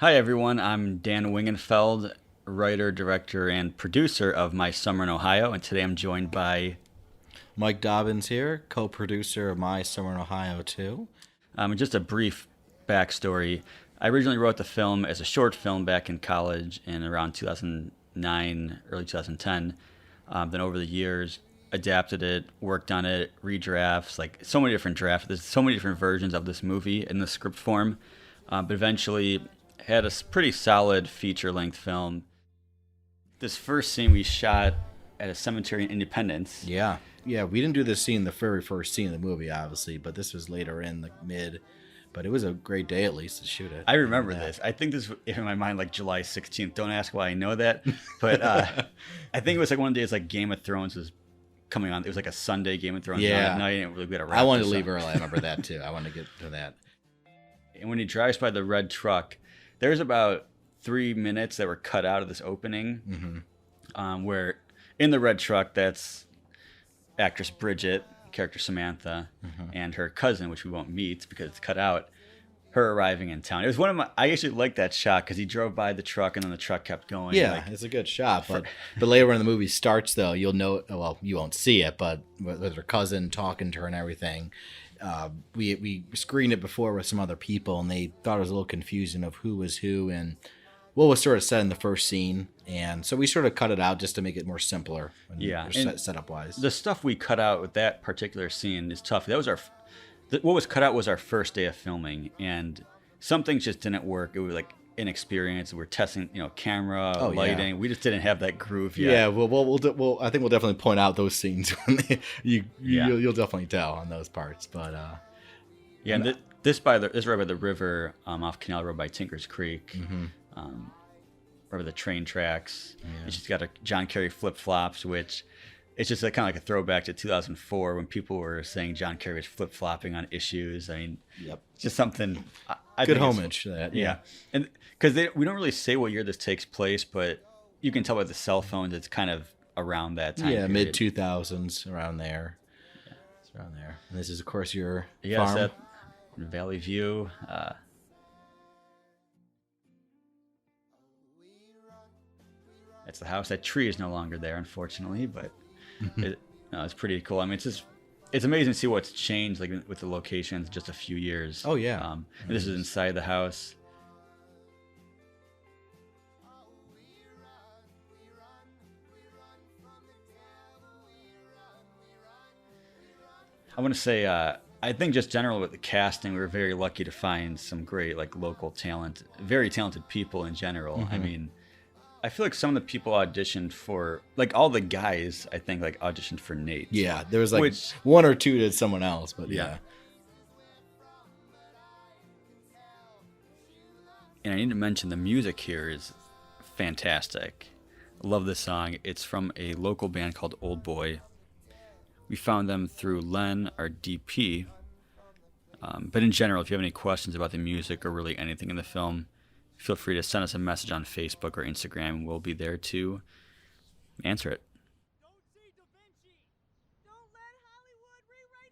Hi, everyone. I'm Dan Wingenfeld, writer, director, and producer of My Summer in Ohio, and today I'm joined by Mike Dobbins here, co-producer of My Summer in Ohio too. just a brief backstory. I originally wrote the film as a short film back in college in around 2009, early 2010. Then over the years, adapted it, worked on it, redrafts, like so many different drafts. There's so many different versions of this movie in the script form, but eventually had a pretty solid feature-length film. This first scene we shot at a cemetery in Independence. Yeah, yeah. We didn't do this scene, the very first scene of the movie, obviously, but this was later in the mid. But it was a great day at least to shoot it. I remember this. I think this was in my mind like July 16th. Don't ask why I know that, but I think it was like one of the days like Game of Thrones was coming on. It was like a Sunday Game of Thrones on Yeah. at night, and we had to wrap I wanted to this leave up. early. I remember that too. I wanted to get to that. And when he drives by the red truck, there's about 3 minutes that were cut out of this opening, where in the red truck, that's actress Bridget, character Samantha, and her cousin, which we won't meet because it's cut out. Her arriving in town. It was one of my. I actually liked that shot because he drove by the truck and then the truck kept going. Yeah, like, it's a good shot. But later when the movie starts, though, you'll know. Well, you won't see it, but with her cousin talking to her and everything, we screened it before with some other people, and they thought it was a little confusing of who was who and what was sort of said in the first scene, and so we sort of cut it out just to make it more simpler. Yeah, and setup wise. the stuff we cut out with that particular scene is tough. That was what was cut out was our first day of filming, and some things just didn't work. It was like inexperience. We're testing, camera, Oh, yeah. lighting. We just didn't have that groove yet. Yeah, well, I think we'll definitely point out those scenes when Yeah. you'll definitely tell on those parts. But Yeah, and this right by the river, off Canal Road by Tinker's Creek, right by the train tracks. It's just got a John Kerry flip flops, which it's just kind of like a throwback to 2004 when people were saying John Kerry was flip flopping on issues. I mean, Yep. it's just something. I Good think it's- homage to that. Yeah, and because we don't really say what year this takes place, but you can tell by the cell phones it's kind of around that time. Yeah, period. mid 2000s, around there. It's around there. And this is, of course, your Yeah, farm. it's at Valley View. That's the house. That tree is no longer there, unfortunately, but no, it's pretty cool. I mean, it's amazing to see what's changed, like with the locations, just a few years. Oh, yeah. And this is inside the house. I want to say, I think just generally with the casting, we were very lucky to find some great like local talent, very talented people in general. I mean, I feel like some of the people auditioned for, like all the guys, I think like auditioned for Nate. Yeah, there was like Which- one or two did someone else, but Yeah. yeah. And I need to mention the music here is fantastic. I love this song. It's from a local band called Old Boy. We found them through Len, our DP. But in general, if you have any questions about the music or really anything in the film, feel free to send us a message on Facebook or Instagram. We'll be there to answer it.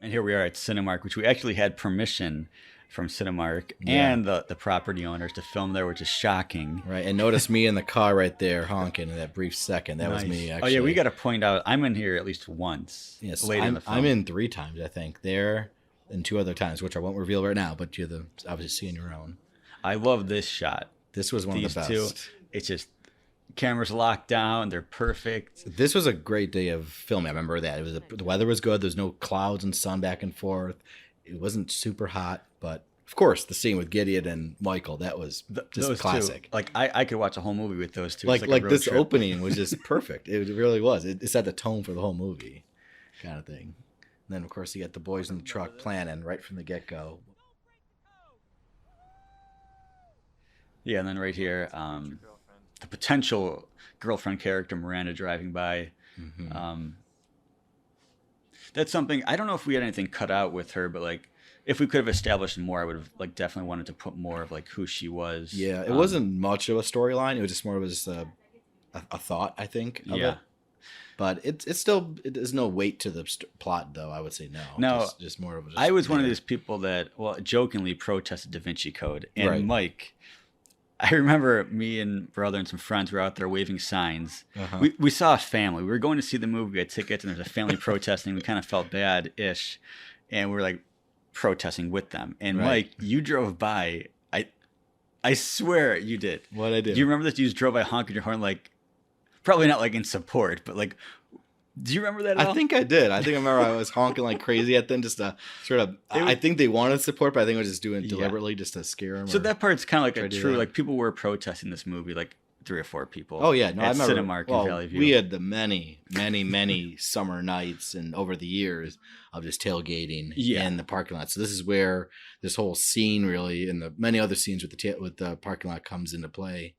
And here we are at Cinemark, which we actually had permission from Cinemark and the property owners to film there, which is shocking. Right, and notice me in the car right there honking in that brief second. That was Nice. me, Oh actually. yeah, we got to point out I'm in here at least once. Yes, later in the film. I'm in 3 times, I think. There and 2 other times, which I won't reveal right now, but you're obviously seeing your own. I love this shot. This was one These of the two, best. it's just cameras locked down. They're perfect. This was a great day of filming. I remember that. The weather was good. There's no clouds and sun back and forth. It wasn't super hot, but of course, the scene with Gideon and Michael, that was just Those classic. two, like I could watch a whole movie with those two. Like It's a road this trip. opening was just perfect. It really was. It set the tone for the whole movie, kind of thing. And then of course you get the boys in the truck planning right from the get go. Yeah, and then right here, the potential girlfriend character Miranda driving by. That's something I don't know if we had anything cut out with her, but like if we could have established more, I would have like definitely wanted to put more of like who she was. Yeah, it wasn't much of a storyline. It was just more of just a thought, I think. Of Yeah. it. But it's still there's no weight to the plot though. I would say no. No, just more of a. I was one of these people that, well, jokingly protested Da Vinci Code, and Right. Mike I remember me and brother and some friends were out there waving signs. Uh-huh. We saw a family. We were going to see the movie. We had tickets, and there was a family protesting. We kind of felt bad-ish, and we were like protesting with them. And Right. Mike, you drove by. I swear you did. What I do? Do you remember this? You just drove by honking your horn, like probably not like in support, but like. Do you remember that at all? I think I did. I think I remember I was honking like crazy at them just to sort of. I think they wanted support, but I think I was just doing it deliberately just to scare them. So that part's kind of like try a to do true, that. like people were protesting this movie, like 3 or 4 people. Oh yeah, no, I at remember. Cinemark Well, in Valley View. we had the many summer nights and over the years of just tailgating in the parking lot. So this is where this whole scene really, and the many other scenes with the parking lot comes into play.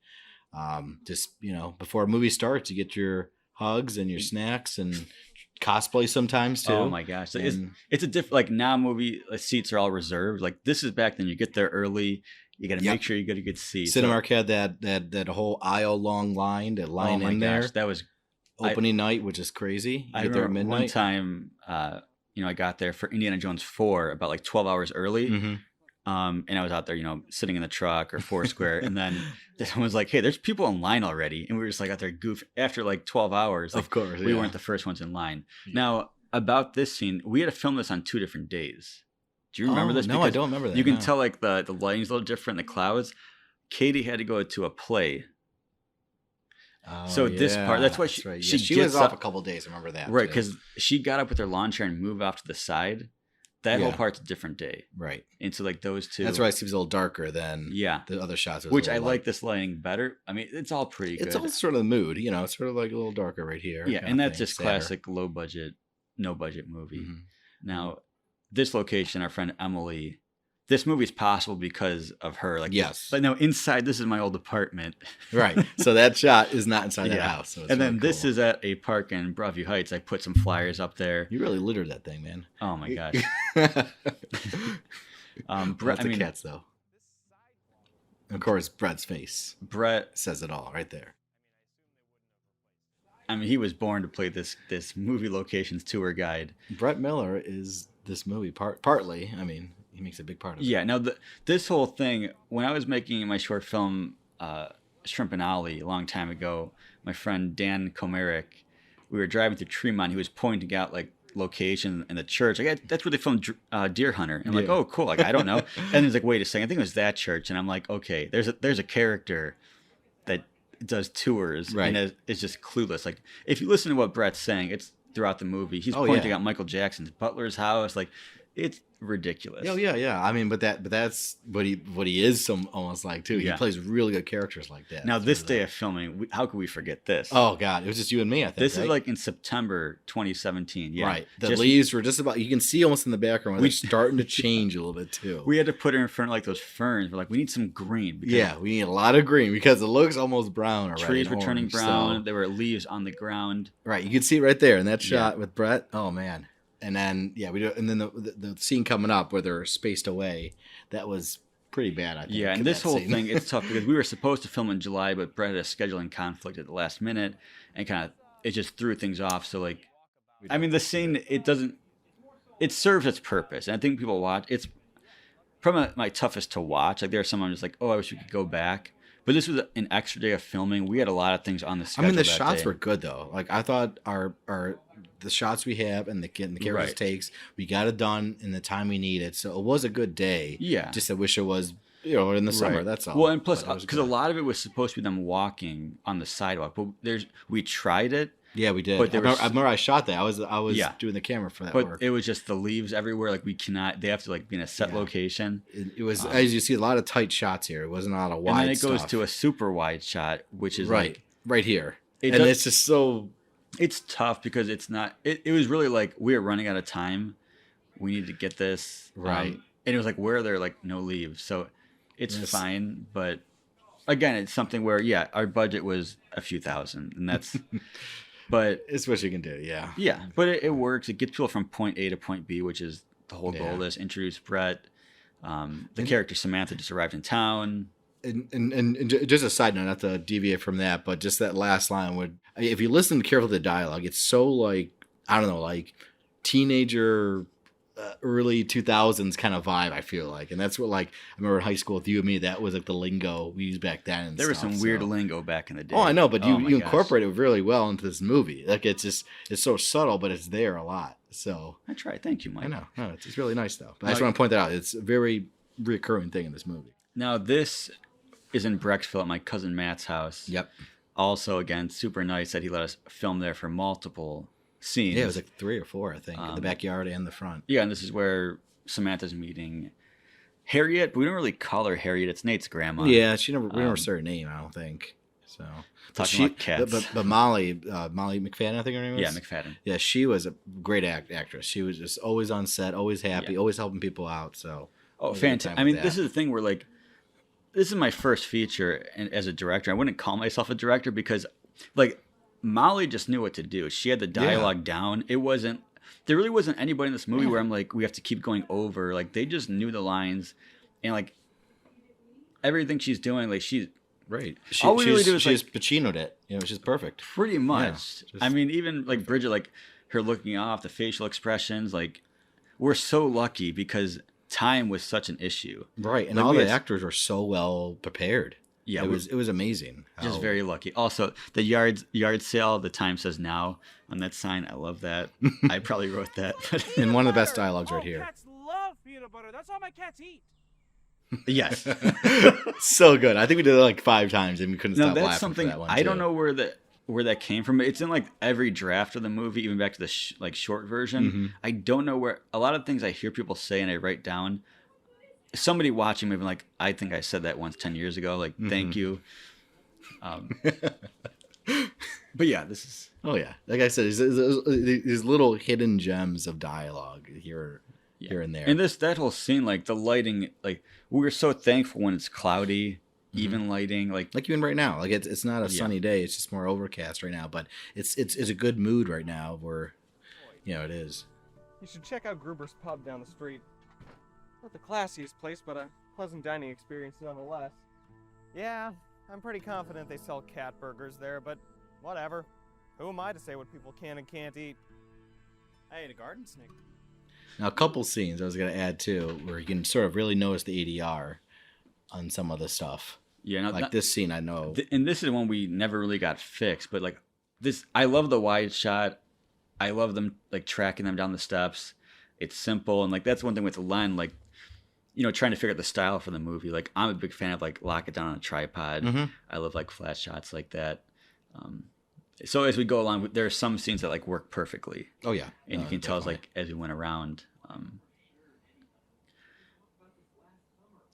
Just before a movie starts, you get your hugs and your snacks and cosplay sometimes too. Oh my gosh, And- it's a different, like now movie seats are all reserved. Like this is back then. You get there early. You got to Yep. make sure you get a good seat. Cinemark had that whole aisle long line, that line oh my in gosh, there. that was. Opening night, which is crazy. You I get there at remember one midnight. time. I got there for Indiana Jones 4 about like 12 hours early. Mm-hmm. And I was out there, sitting in the truck or Foursquare, and then someone was like, "Hey, there's people in line already," and we were just like out there goof after like 12 hours. Like, Of course, we yeah. weren't the first ones in line. Yeah. Now about this scene, we had to film this on 2 different days. Do you remember this? No, I Because don't remember that. You can no. tell like the lighting's a little different, the clouds. Katie had to go to a play, Oh, so this part- that's why she- right. she she gets was off up- a couple days. I remember that. right? too. Because she got up with her lawn chair and moved off to the side. That whole Yeah. part's a different day, right. and so like those two. That's why it seems a little darker than Yeah, the other shots. It was which a I little like this lighting better. I mean, it's all pretty good. It's all sort of the mood, It's sort of like a little darker right here. Yeah, kind and of that's thing, just sadder. classic low budget, no budget movie. Mhm. Now, this location, our friend Emily, this movie's possible because of her. Like, Yes. But no, inside this is my old apartment. Right. So that shot is not inside that Yeah. house. So it's And then really this cool. is at a park in Broadview Heights. I put some flyers up there. You really littered that thing, man. Oh my gosh. Brett, I mean, cats though. Of course, Brett's face Brett. says it all right there. I mean, he was born to play this movie locations tour guide. Brett Miller is this movie partly. I mean, he makes a big part of it. Yeah. Now, this whole thing, when I was making my short film, Shrimp and Ollie, a long time ago, my friend Dan Komerick, we were driving through Tremont. He was pointing out like location in the church. Like, that's where they filmed Deer Hunter. And I'm like, Yeah. oh, cool. Like, I don't know. And he's like, wait a second. I think it was that church. And I'm like, okay, there's a character that does tours Right. and is just clueless. Like, if you listen to what Brett's saying, it's throughout the movie. He's Oh, pointing yeah. out Michael Jackson's Butler's house. Like, it's ridiculous. Oh yeah. I mean, but that's what he is almost like too. Yeah. He plays really good characters like that. Now, this Through day the- of filming, how could we forget this? Oh god, it was just you and me. I think this right? is like in September 2017. Yeah, right. The Just- leaves were just about. You can see almost in the background where they're starting to change a little bit too. We had to put her in front of like those ferns. We're like, we need some green. Because Yeah, we need a lot of green because it looks almost brown already. trees were and turning orange, brown. so- There were leaves on the ground. right, you can see it right there in that Yeah. shot with Brett. Oh man. And then we do, and then the scene coming up where they're spaced away, that was pretty bad. I think. Yeah, and this that whole scene. thing, it's tough because we were supposed to film in July, but Brett had a scheduling conflict at the last minute, and it just threw things off. So like, I mean, the scene it serves its purpose, and I think people watch. It's probably my toughest to watch. Like there are some I'm just like, oh, I wish we could go back. But this was an extra day of filming. We had a lot of things on the I schedule. mean, the that shots day. were good though. Like I thought the shots we have and the characters Right. takes, we got it done in the time we needed. So it was a good day. Yeah. Just I wish it was in the summer. Right. That's all. Well, and plus, But it was because a good. lot of it was supposed to be them walking on the sidewalk, but we tried it, Yeah, we did. but there I remember I shot that. I was Yeah. doing the camera for that but work. it was just the leaves everywhere. Like we cannot. They have to like be in a set Yeah. location, It was as you see a lot of tight shots here. It wasn't a lot of wide and then it goes stuff. to a super wide shot, which is right, like right here. It And does- it's just so it's tough because it's not. It was really like we are running out of time. We need to get this Right. and it was like where are there like no leaves, so it's Yes. fine. But again, it's something where our budget was a few thousand, and that's. But it's what you can do. Yeah. yeah, but it works. It gets people from point A to point B, which is the whole goal Yeah. of this. Introduce Brett. The character Samantha just arrived in town. And just a side note, not to deviate from that, but just that last line would, if you listen carefully to the dialogue, it's so like, I don't know, like teenager early 2000s kind of vibe, I feel like. And that's what, like, I remember in high school with you and me, that was like the lingo we used back then. And There was stuff, some weird so. lingo back in the day. Oh, I know, but Oh my you gosh. incorporate it really well into this movie. Like, it's so subtle, but it's there a lot. So I tried. Thank you, Mike. I know. No, it's really nice though. But I No, just want to point that out. It's a very recurring thing in this movie. Now this is in Brecksville at my cousin Matt's house. Yep. Also, again, super nice that he let us film there for multiple scenes. Yeah, it was like 3 or 4, I think, in the Um, backyard and the front. Yeah, and this is where Samantha's meeting Harriet, but we don't really call her Harriet. It's Nate's grandma. Yeah, we never Um, saw her name, I don't think. So Talking about cats. But Molly McFadden, I think her name was. Yeah, McFadden. Yeah, she was a great actress. She was just always on set, always happy, Yeah. always helping people out. So Oh, always a good fantastic! time I with mean, this that. is the thing where like, this is my first feature as a director. I wouldn't call myself a director because, like, Molly just knew what to do. She had the dialogue down. It wasn't. There really wasn't anybody in this movie where I'm like, we have to keep going over. Like, they just knew the lines, and like, everything she's doing, like she's Right. all we really do is, she like- just Pacino'd it. She's perfect. pretty much. just- I mean, even like Bridget, like her looking off, the facial expressions, like we're so lucky because time was such an issue. Right, and Like, all we the had- actors were so well prepared. Yeah, it was amazing. Just how- very lucky. Also, the yard sale, the time says now on that sign. I love that. I probably wrote that. And one of the best dialogues right here. Cats love peanut butter. That's all my cats eat. Yes. So good. I think we did it like 5 times and we couldn't No, stop that's laughing something for that one. I don't too. know where that came from. It's in like every draft of the movie, even back to the like short version. Mhm. I don't know where a lot of things I hear people say and I write down. Somebody watching me, like, I think I said that once 10 years ago. Like, thank you. But yeah, this is Oh yeah, like I said, these little hidden gems of dialogue here and there. and that whole scene, like the lighting, like we were so thankful when it's cloudy, even lighting, like like even right now, like it's not a Yeah. sunny day; it's just more overcast right now. But it's a good mood right now. Where, it is. You should check out Gruber's Pub down the street. Not the classiest place, but a pleasant dining experience nonetheless. Yeah, I'm pretty confident they sell cat burgers there, but whatever. Who am I to say what people can and can't eat? I ate a garden snake. Now, a couple scenes I was gonna add too, where you can sort of really notice the ADR on some of the stuff. yeah, not, Like not- this scene, I know. and this is one we never really got fixed, but like this, I love the wide shot. I love them like tracking them down the steps. It's simple, and like that's one thing with Len, like trying to figure out the style for the movie. Like I'm a big fan of like lock it down on a tripod. Mhm. I love like flat shots like that. So as we go along, there are some scenes that like work perfectly, Oh yeah, and you can tell as like as we went around.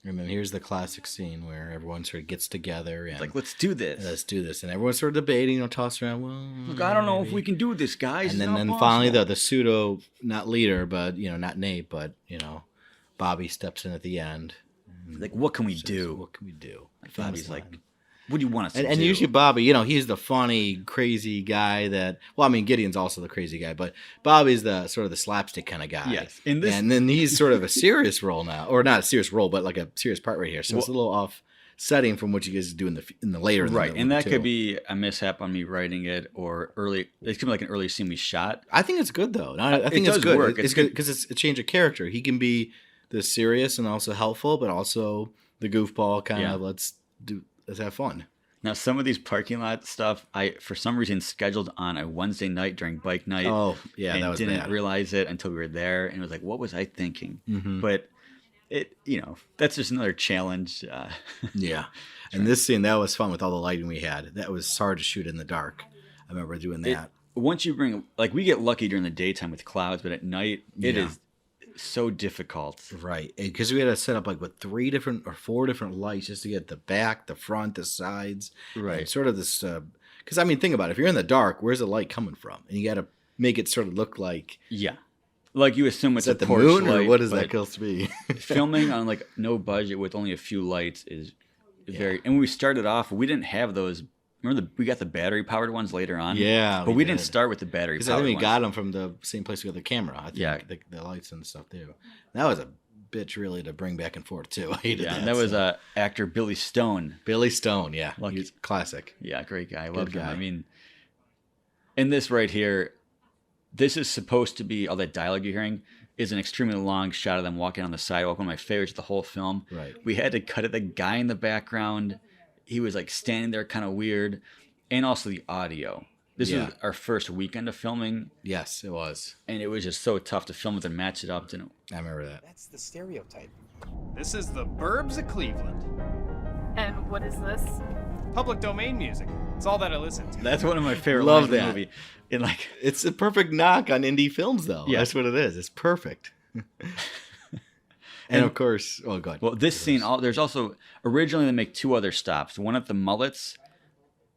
And then here's the classic scene where everyone sort of gets together and It's like, let's do this. let's do this, and everyone's sort of debating, tossing around. Well, Look, I don't know if maybe. we can do this, guys. And It's then, not then finally, possible. the pseudo, not leader, but not Nate, but Bobby steps in at the end. like, what can we Says, do? What can we do? Bobby's Famous like, line. what do you want us to And do? usually Bobby, he's the funny, crazy guy that. Well, I mean, Gideon's also the crazy guy, but Bobby's the sort of the slapstick kind of guy. Yes, in this- and then he's sort of a serious role now, or not a serious role, but like a serious part right here. So it's a little off setting from what you guys do in the later. in the right, movie, and that too. could be a mishap on me writing it, or early. It could be like an early scene we shot. I think it's good though. I It think it's does good. work. It's It's good good. because it's a change of character. He can be the serious and also helpful, but also the goofball kind Yeah. of let's have fun. Now, some of these parking lot stuff, I for some reason scheduled on a Wednesday night during bike night. Oh yeah, and that was didn't bad. realize it until we were there, and it was like, what was I thinking? Mhm. But it, that's just another challenge. Yeah, and this scene that was fun with all the lighting we had. That was hard to shoot in the dark. I remember doing that. Once you bring, like, we get lucky during the daytime with clouds, but at night it Yeah. is so difficult. Right, because we had to set up like 3 different or 4 different lights just to get the back, the front, the sides, Right. and sort of this. Because I mean, think about it. If you're in the dark, where's the light coming from? And you got to make it sort of look like Yeah, like you assume it's is that a the porch moon or light, what is but that supposed to be? filming on like no budget with only a few lights is very. And when we started off, we didn't have those. Remember, we got the battery powered ones later on. Yeah, but we didn't did. start with the battery Because I powered think we ones. got them from the same place we got the camera. I think Yeah. the lights and stuff too. That was a bitch really to bring back and forth too. I hated Yeah, that. and that was so. actor Billy Stone. Billy Stone. Yeah, Lucky. he's classic. Yeah, great guy. I love him. guy. I mean, in this right here, this is supposed to be all that dialogue you're hearing. is an extremely long shot of them walking on the sidewalk. One of my favorites of the whole film. Right. We had to cut it. The guy in the background, he was like standing there kind of weird. And also the audio. This was our first weekend of filming. Yes, it was. And it was just so tough to film it and match it up. I remember that. That's the stereotype. This is the Burbs of Cleveland. And what is this? Public domain music. It's all that I listen to. That's one of my favorite Love lines of the that. movie. And like, It's a perfect knock on indie films, though. Yeah. That's what it is. It's perfect. And of course, go ahead. well, this scene, there's also, originally they make 2 other stops. One at the Mullets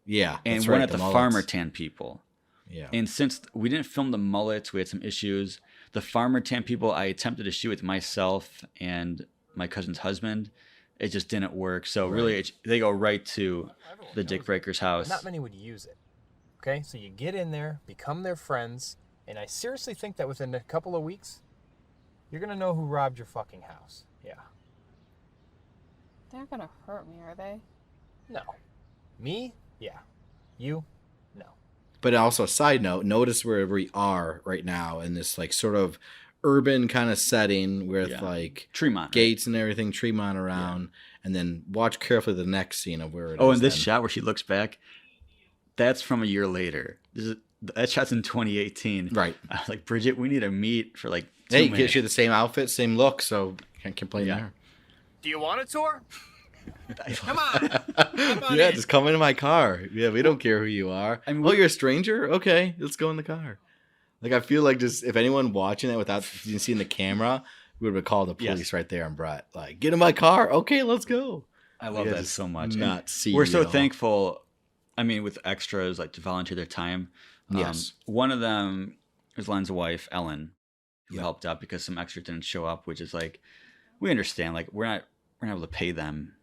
Yeah. and that's one right, at the Mullets. Farmer Tan People. Yeah. And since we didn't film the Mullets, we had some issues. The Farmer Tan People, I attempted to shoot with myself and my cousin's husband. It just didn't work. So really, they go right to the Dick Breaker's house. Not many would use it. Okay, so you get in there, become their friends, and I seriously think that within a couple of weeks, you're gonna know who robbed your fucking house. Yeah. They're gonna hurt me, are they? No. Me? Yeah. You? No. But also, side note, notice where we are right now in this like sort of urban kind of setting with Yeah. like Tremont. gates and everything, Tremont around, and then watch carefully the next scene of where it is. Oh, and this then. shot where she looks back, that's from a year later. That shot's in 2018. Right. I was like, Bridget, we need to meet for like 2 Hey, minutes. gives you the same outfit, same look, so can't complain Yeah. there. Do you want a tour? Come on! Come on Yeah, in. just come into my car. Yeah, we don't care who you are. I mean, Oh, you're a stranger? Okay, let's go in the car. Like, I feel like just if anyone watching that without seeing the camera, we would have called the police Yes. right there on Brett. Like, get in my car. Okay, let's go. I love Yeah, that just so much. And Not see. we're so you. thankful. I mean, with extras like to volunteer their time. Yes. One of them was Len's wife, Ellen, who Yep. helped out because some extras didn't show up, which is like, we understand. Like, we're not able to pay them,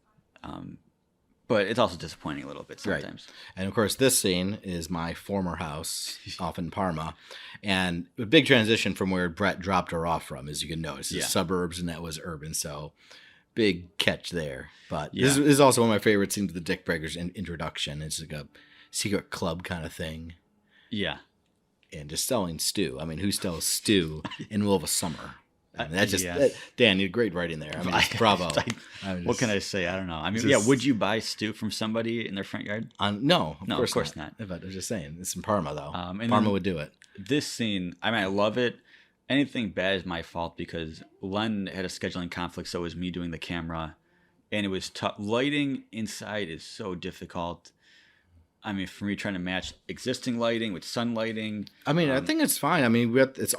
but it's also disappointing a little bit Right. sometimes. And of course, this scene is my former house off in Parma, and a big transition from where Brett dropped her off from, as you can notice, Yeah. is suburbs, and that was urban. So, big catch there. But Yeah. this is also one of my favorite scenes of the Dick Breakers introduction. It's like a secret club kind of thing, Yeah. and just selling stew. I mean, who sells stew in the middle of a summer? I mean, that's just Yes. Dan. You did great writing there. I mean, just bravo. What can I say? I don't know. I mean, just- yeah. Would you buy stew from somebody in their front yard? No, No, of course not. But I was just saying, it's in Parma though. And Parma then- would do it. This scene, I mean, I love it. Anything bad is my fault because Len had a scheduling conflict, so it was me doing the camera, and it was tough. Lighting inside is so difficult. I mean, for me trying to match existing lighting with sun lighting. I mean, I think it's fine. I mean, it's.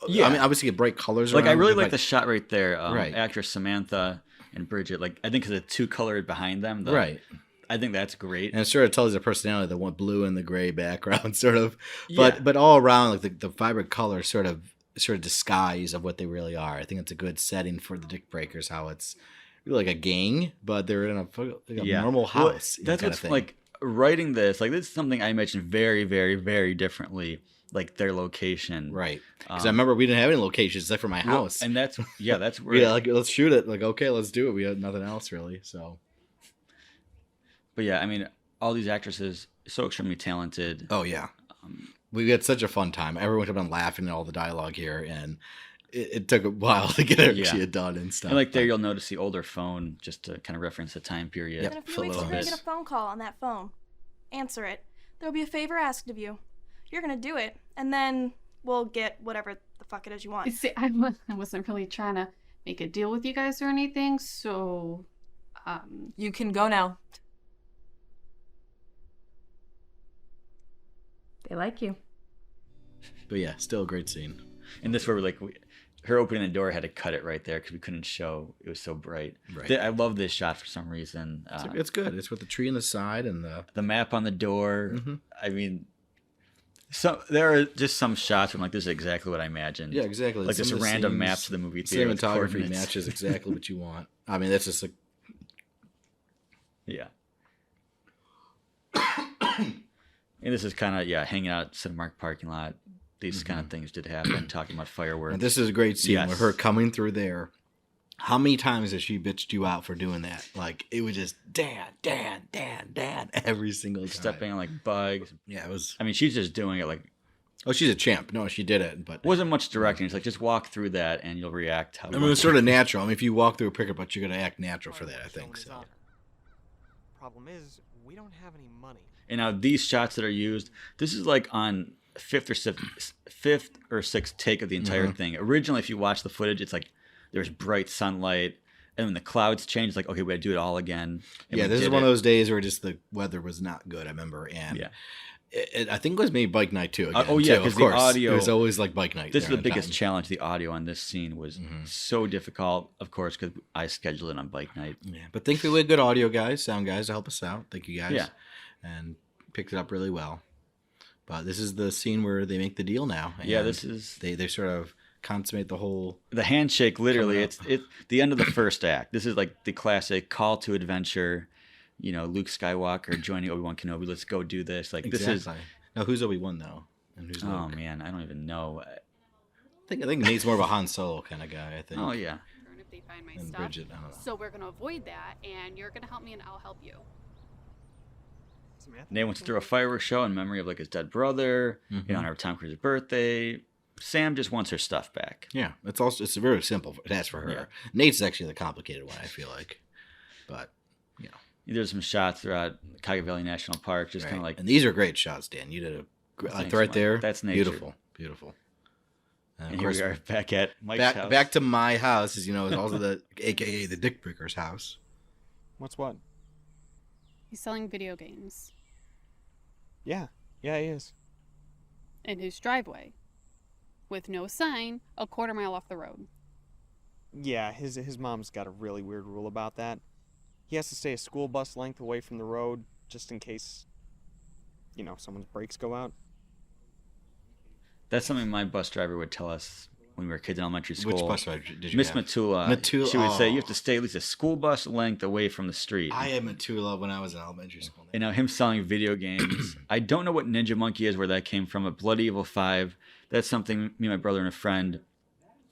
Yeah. I mean, obviously, get bright colors. Like, I around, really but- like the shot right there. Right. Actress Samantha and Bridget. Like, I think because the 2 colored behind them. Right. I think that's great. And it sort of tells their personality, the one blue and the gray background, sort of. Yeah. But all around, like the vibrant color, sort of disguise of what they really are. I think it's a good setting for the Dick Breakers. How it's really like a gang, but they're in a normal Well, house. that's kind what's of thing. like writing this. Like, this is something I imagine very, very, very differently. Like their location. Right. Because I remember we didn't have any locations except for my Well, house. and that's where. Yeah, like let's shoot it. Like, okay, let's do it. We had nothing else really. So. But yeah, I mean, all these actresses so extremely talented. Oh yeah, we had such a fun time. Everyone kept on laughing at all the dialogue here, and it took a while to get it Yeah. actually done and stuff. And like there, but- you'll notice the older phone just to kind of reference the time period. Yep. In a few for a weeks, little you're gonna bit. get a phone call on that phone. Answer it. There'll be a favor asked of you. You're gonna do it, and then we'll get whatever the fuck it is you want. You see, I wasn't really trying to make a deal with you guys or anything, so, You can go now. They like you. But yeah, still a great scene. And this where her opening the door had to cut it right there because we couldn't show. It was so bright. Right. I love this shot for some reason. It's good. It's with the tree on the side and The map on the door. Mhm. I mean, there are just some shots where I'm like, this is exactly what I imagined. yeah, exactly. Like Some this of the random scenes, maps to the movie theater. with cinematography coordinates. matches exactly what you want. I mean, that's just like Yeah. And this is kind of, hanging out at Cinemark parking lot. These kind of things did happen, talking about fireworks. and this is a great scene Yes. with her coming through there. How many times has she bitched you out for doing that? Like it was just Dan every single time. Stepping on like bugs. Yeah, it was. I mean, she's just doing it like Oh, she's a champ. No, she did it, but Wasn't much directing. It's like just walk through that and you'll react how. I mean, it's sort of natural. I mean, if you walk through a picker, but you're gonna act natural for that, I think. So. Problem is, we don't have any money. And now these shots that are used, this is like on fifth or sixth take of the entire thing. Originally, if you watch the footage, it's like there's bright sunlight, and when the clouds change, it's like, okay, we got to do it all again. And Yeah, we this is did one it. of those days where just the weather was not good. I remember, and Yeah. I think it was maybe bike night too. Again, Oh, yeah, too, 'cause of the course. audio- It was always like bike night. This is the during biggest time. challenge. The audio on this scene was so difficult, of course, because I scheduled it on bike night. Yeah, but thankfully we had good audio guys, sound guys to help us out. Thank you guys. Yeah. And picked it up really well. But this is the scene where they make the deal now. Yeah, and this is they sort of consummate the whole. the handshake. Literally, Coming it's the end of the first act. This is like the classic call to adventure. You know, Luke Skywalker joining Obi-Wan Kenobi. Let's go do this. Like this is. Now who's Obi-Wan though, and who's Oh Luke? man, I don't even know. I think Nate's more of a Han Solo kind of guy. I think. Oh yeah. If they find my And stuff. Bridget, I don't know. So we're gonna avoid that, and you're gonna help me, and I'll help you. Samantha? Nate wants to throw a fireworks show in memory of like his dead brother. In Mhm. honor of Tom Cruise's birthday. Sam just wants her stuff back. Yeah, it's very simple. That's for her. Yeah. Nate's actually the complicated one. I feel like, but There's some shots throughout Cuyahoga Valley National Park, just kind of like and these are great shots, Dan. You did a like Thanks, right Mike. there. That's nature. Beautiful. And And of here course, we are back at Mike's back house. back to my house, is is also the AKA the Dick Breaker's house. What's what? He's selling video games Yeah, he is. in his driveway, with no sign, a quarter mile off the road. Yeah, his mom's got a really weird rule about that. He has to stay a school bus length away from the road just in case, someone's brakes go out. That's something my bus driver would tell us when we were kids in elementary school. Which bus driver did you Miss have? Matula. Matula, She would say oh. you have to stay at least a school bus length away from the street. I had Matula when I was in elementary school. And now him selling video games. I don't know what Ninja Monkey is, where that came from, but Bloody Evil 5, that's something me and my brother and a friend,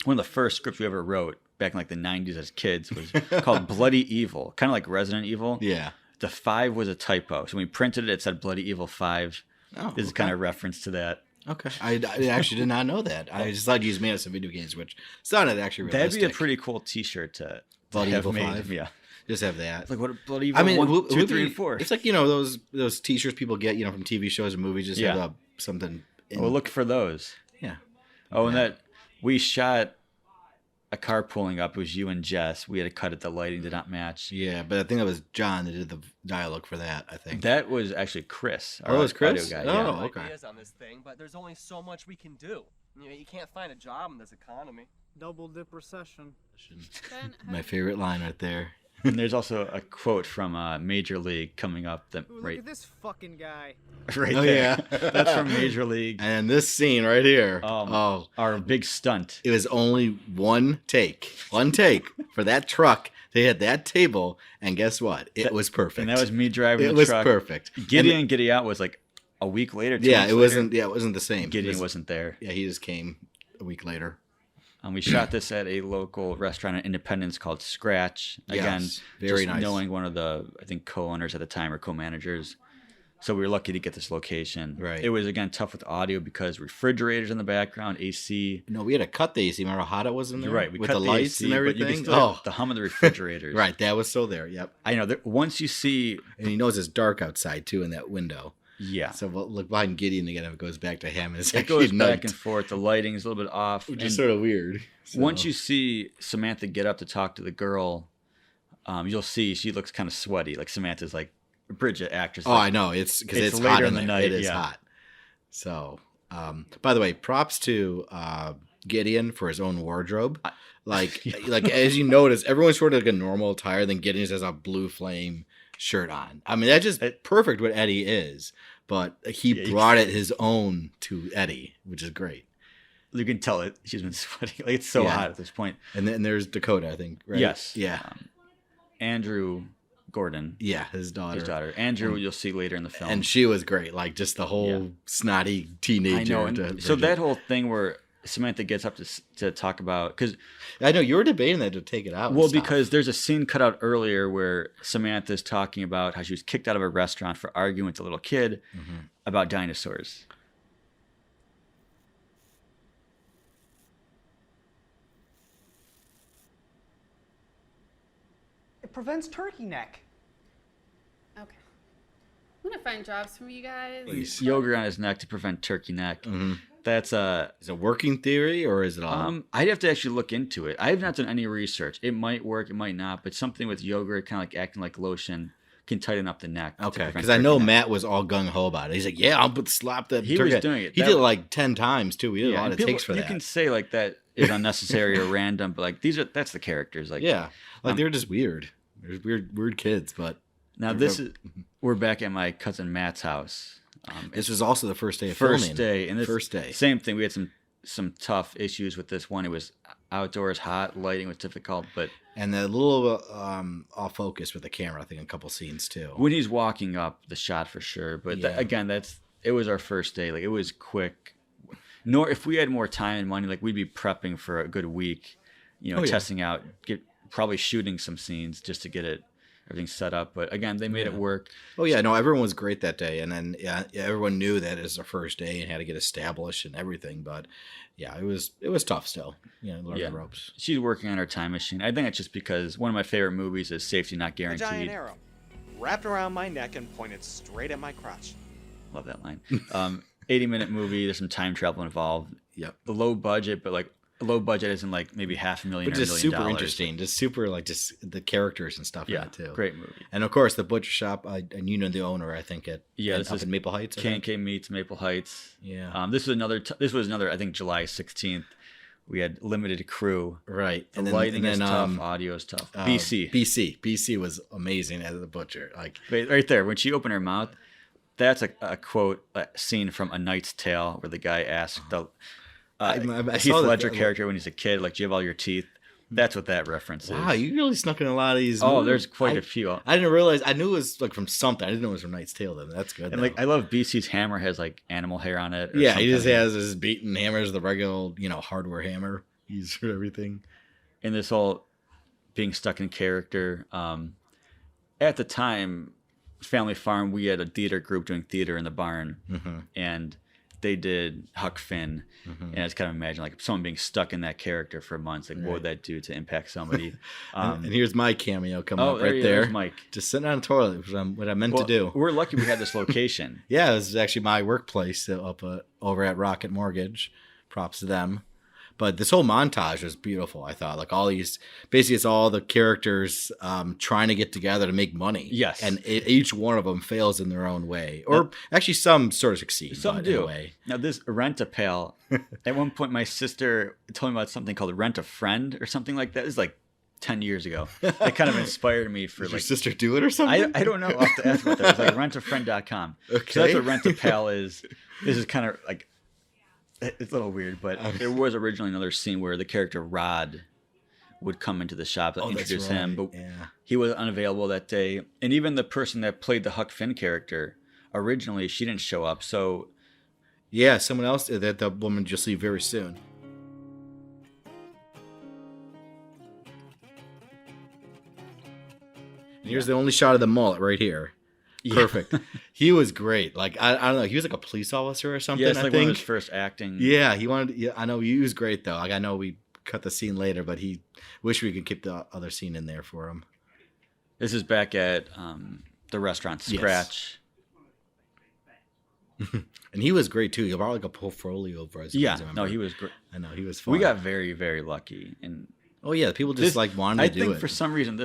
one of the first scripts we ever wrote back in like the 90s as kids was called Bloody Evil, kind of like Resident Evil. Yeah. The 5 was a typo. So when we printed it, it said Bloody Evil 5. Oh, This is kind of reference to that. Okay. I actually did not know that. I just thought you just made us some video games, which sounded actually realistic. That'd be a pretty cool T-shirt to Bloody have Evil made. 5? Yeah. Just have that. It's like what Bloody Evil I mean, 1, it 2, would 3, be- and 4. It's like those T-shirts people get from TV shows and movies. Just Yeah. have something. We'll look for those. Yeah. Oh, and that we shot a car pulling up. It was you and Jess. We had to cut it. The lighting did not match. Yeah, but I think that was John that did the dialogue for that. I think That was actually Chris. Oh, it was Chris? audio guy, yeah. Oh, okay. Ideas on this thing, but there's only so much we can do. You can't find a job in this economy. Double dip recession. my favorite line right there. And there's also a quote from Major League coming up. That Ooh, look right, at this fucking guy. right Oh, there. yeah. That's from Major League. And this scene right here. Oh, our big stunt. It was only one take for that truck. They had that table, and guess what? It was perfect. And that was me driving It the was truck. perfect. Gideon getting out was like a week later. 2 Yeah, weeks it later. wasn't. Yeah, it wasn't the same. Gideon wasn't there. Yeah, he just came a week later. We shot this at a local restaurant in Independence called Scratch. Again, Yes, very just nice. knowing one of the, I think, co-owners at the time or co-managers. So we were lucky to get this location. Right. It was, again, tough with audio because refrigerators in the background, AC. No, we had to cut the AC. Remember how hot it was in there? You're right. We with cut the lights AC, and but you everything. could still hear the hum of the refrigerators. Right, that was still there. Yep. I know. Once you see... And he knows it's dark outside, too, in that window. Yeah. So we'll look behind Gideon again. If it goes back to him, it's It actually goes night, back and forth. The lighting is a little bit off. which and is sort of weird. So- Once you see Samantha get up to talk to the girl, you'll see she looks kind of sweaty. Like Samantha's like Bridget, actress. Oh, like, I know. It's because It's it's, later hot in in the there. night, It is yeah. hot. So, by the way, props to Gideon for his own wardrobe. Like, like as you notice, everyone's sort of like a normal attire. Then Gideon just has a blue flame shirt on. I mean, that's just perfect what Eddie is. But he Yeah, brought it his own to Eddie, which is great. You can tell it. She's been sweating. Like, it's so Yeah. hot at this point. And then there's Dakota, I think. Right? Yes. Yeah. Andrew Gordon. Yeah, his daughter. His daughter. Andrew, you'll see later in the film. And she was great. Like just the whole snotty teenager. I know. And so that whole thing where Samantha gets up to talk about, because I know you were debating that to take it out. and well, stuff. because there's a scene cut out earlier where Samantha's talking about how she was kicked out of a restaurant for arguing with a little kid Mm-hmm. about dinosaurs. prevents turkey neck. Okay. I'm gonna find jobs for you guys. Yogurt on his neck to prevent turkey neck. Mm-hmm. That's Is it a working theory or is it all? I'd have to actually look into it. I have not done any research. It might work, it might not, but something with yogurt, kind of like acting like lotion, can tighten up the neck. Okay, because I know Matt was all gung ho about it. He's like, "Yeah, I'll slap that." He turkey. was doing it. He That- did it like 10 times too. He did a lot and of people- takes for you that. can say like that is unnecessary or random, but like that's the characters. Like Yeah, like they're just weird. They're weird kids. But now we're back at my cousin Matt's house. this was also the first day of First filming. day, and this First day. same thing. We had some tough issues with this one. It was outdoors, hot, lighting was difficult, but And a little off focus with the camera. I think in a couple scenes too. when he's walking up, the shot for sure. But Yeah. again, it was our first day. Like it was quick. Nor if we had more time and money, like we'd be prepping for a good week, Oh, yeah. testing out, probably shooting some scenes just to get everything set up. But again, they made it work. Oh yeah, no, everyone was great that day, and then everyone knew that it was their first day and had to get established and everything. But yeah, it was tough still. Learning the ropes. She's working on her time machine. I think it's just because one of my favorite movies is Safety Not A giant Guaranteed. arrow wrapped around my neck and pointed straight at my crotch. Love that line. 80-minute movie. There's some time travel involved. Yep. The low budget, but like low budget isn't like maybe $500,000 But or $1 just million. super interesting, just super like just the characters and stuff in Yeah, it too. great movie. And of course, the butcher shop. And you know the owner, I think This up is in Maple Heights. I think. K&K Meats, Maple Heights. Yeah. This was another. I think July 16th. We had limited crew. Right. The lighting is tough. Audio is tough. BC was amazing as the butcher. Like right there when she opened her mouth. That's a quote, a scene from A Knight's Tale where the guy asked the I Heath saw that- Ledger character when he's a kid, like, "Do you have all your teeth?" That's what that reference wow, is. you really snuck in a lot of these. Oh, movies. there's quite a few. I didn't realize. I knew it was like from something. I didn't know it was from Knight's Tale. Then that's good. And like, I love BC's hammer has like animal hair on it. Or yeah, he just something. has his beaten hammers, the regular hardware hammer. He's for everything. And this whole being stuck in character. At the time, Family Farm, we had a theater group doing theater in the barn, and they did Huck Finn. And I just kind of imagine like someone being stuck in that character for months. Like, what would that do to impact somebody? And here's my cameo coming up there right you there. There's Mike. Just sitting on a toilet, which is what I meant to do. We're lucky we had this location. Yeah, this is actually my workplace over at Rocket Mortgage. Props to them. But this whole montage was beautiful, I thought. Like all these, basically it's all the characters trying to get together to make money. Yes. And each one of them fails in their own way. Or actually some sort of succeed. Some but do. In a way. Now this Rent-A-Pal, at one point my sister told me about something called Rent-A-Friend or something like that. It was like 10 years ago. It kind of inspired me for Did like... your sister do it or something? I don't know. I'll have to ask about that. It's like rentafriend.com. Okay. So that's what Rent-A-Pal is. This is kind of like... It's a little weird, but there was originally another scene where the character Rod would come into the shop to introduce him, but he was unavailable that day. And even the person that played the Huck Finn character, originally, she didn't show up. So, yeah, someone else, that the woman you'll see very soon. And here's the only shot of the mullet right here. Perfect. He was great. Like I don't know. He was like a police officer or something. Yeah, it's like I think. one of his first acting. Yeah, he wanted. Yeah, I know he was great though. Like I know we cut the scene later, but he wish we could keep the other scene in there for him. This is back at the restaurant Scratch. And he was great too. He brought like a portfolio of resumes. Yeah, no, he was great. I know he was fun. We got very, very lucky. And oh yeah, people just like wanted to do it. I think for some reason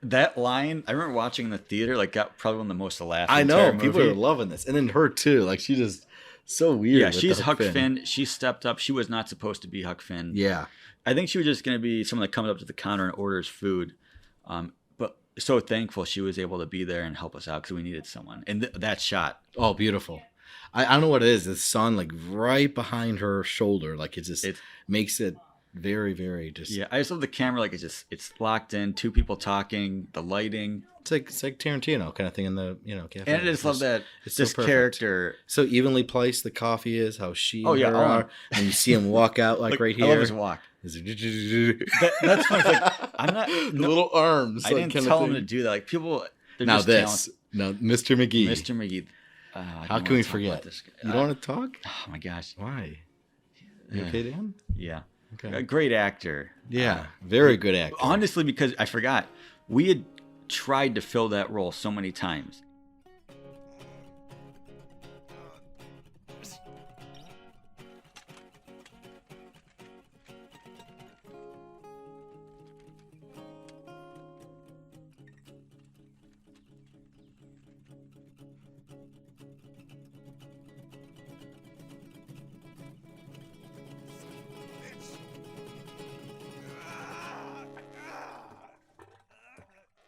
that line, I remember watching in the theater, like got probably one of the most laughs. I know people are loving this, and then her too. Like she just so weird. Yeah, she's Huck Finn. She stepped up. She was not supposed to be Huck Finn. Yeah, I think she was just going to be someone that comes up to the counter and orders food. But so thankful she was able to be there and help us out because we needed someone. And that shot. Oh, beautiful. I don't know what it is. The sun like right behind her shoulder, like it makes it very, very just. Yeah, I just love the camera. Like it's locked in. Two people talking. The lighting. It's like Tarantino kind of thing in the cafe. And I just love that this so character so evenly placed. The coffee is how she. Oh yeah, and her are, and you see him walk out like right here. I love his walk. That's funny. It's like I'm not the little arms. I didn't tell him to do that. Like people. Now this. Now Mr. McGee. Mr. McGee. How can we forget? You don't want to talk? Oh my gosh. Why? You okay, Dan? Yeah. Okay. A great actor. Yeah. Very good actor. Honestly, because I forgot, we had tried to fill that role so many times.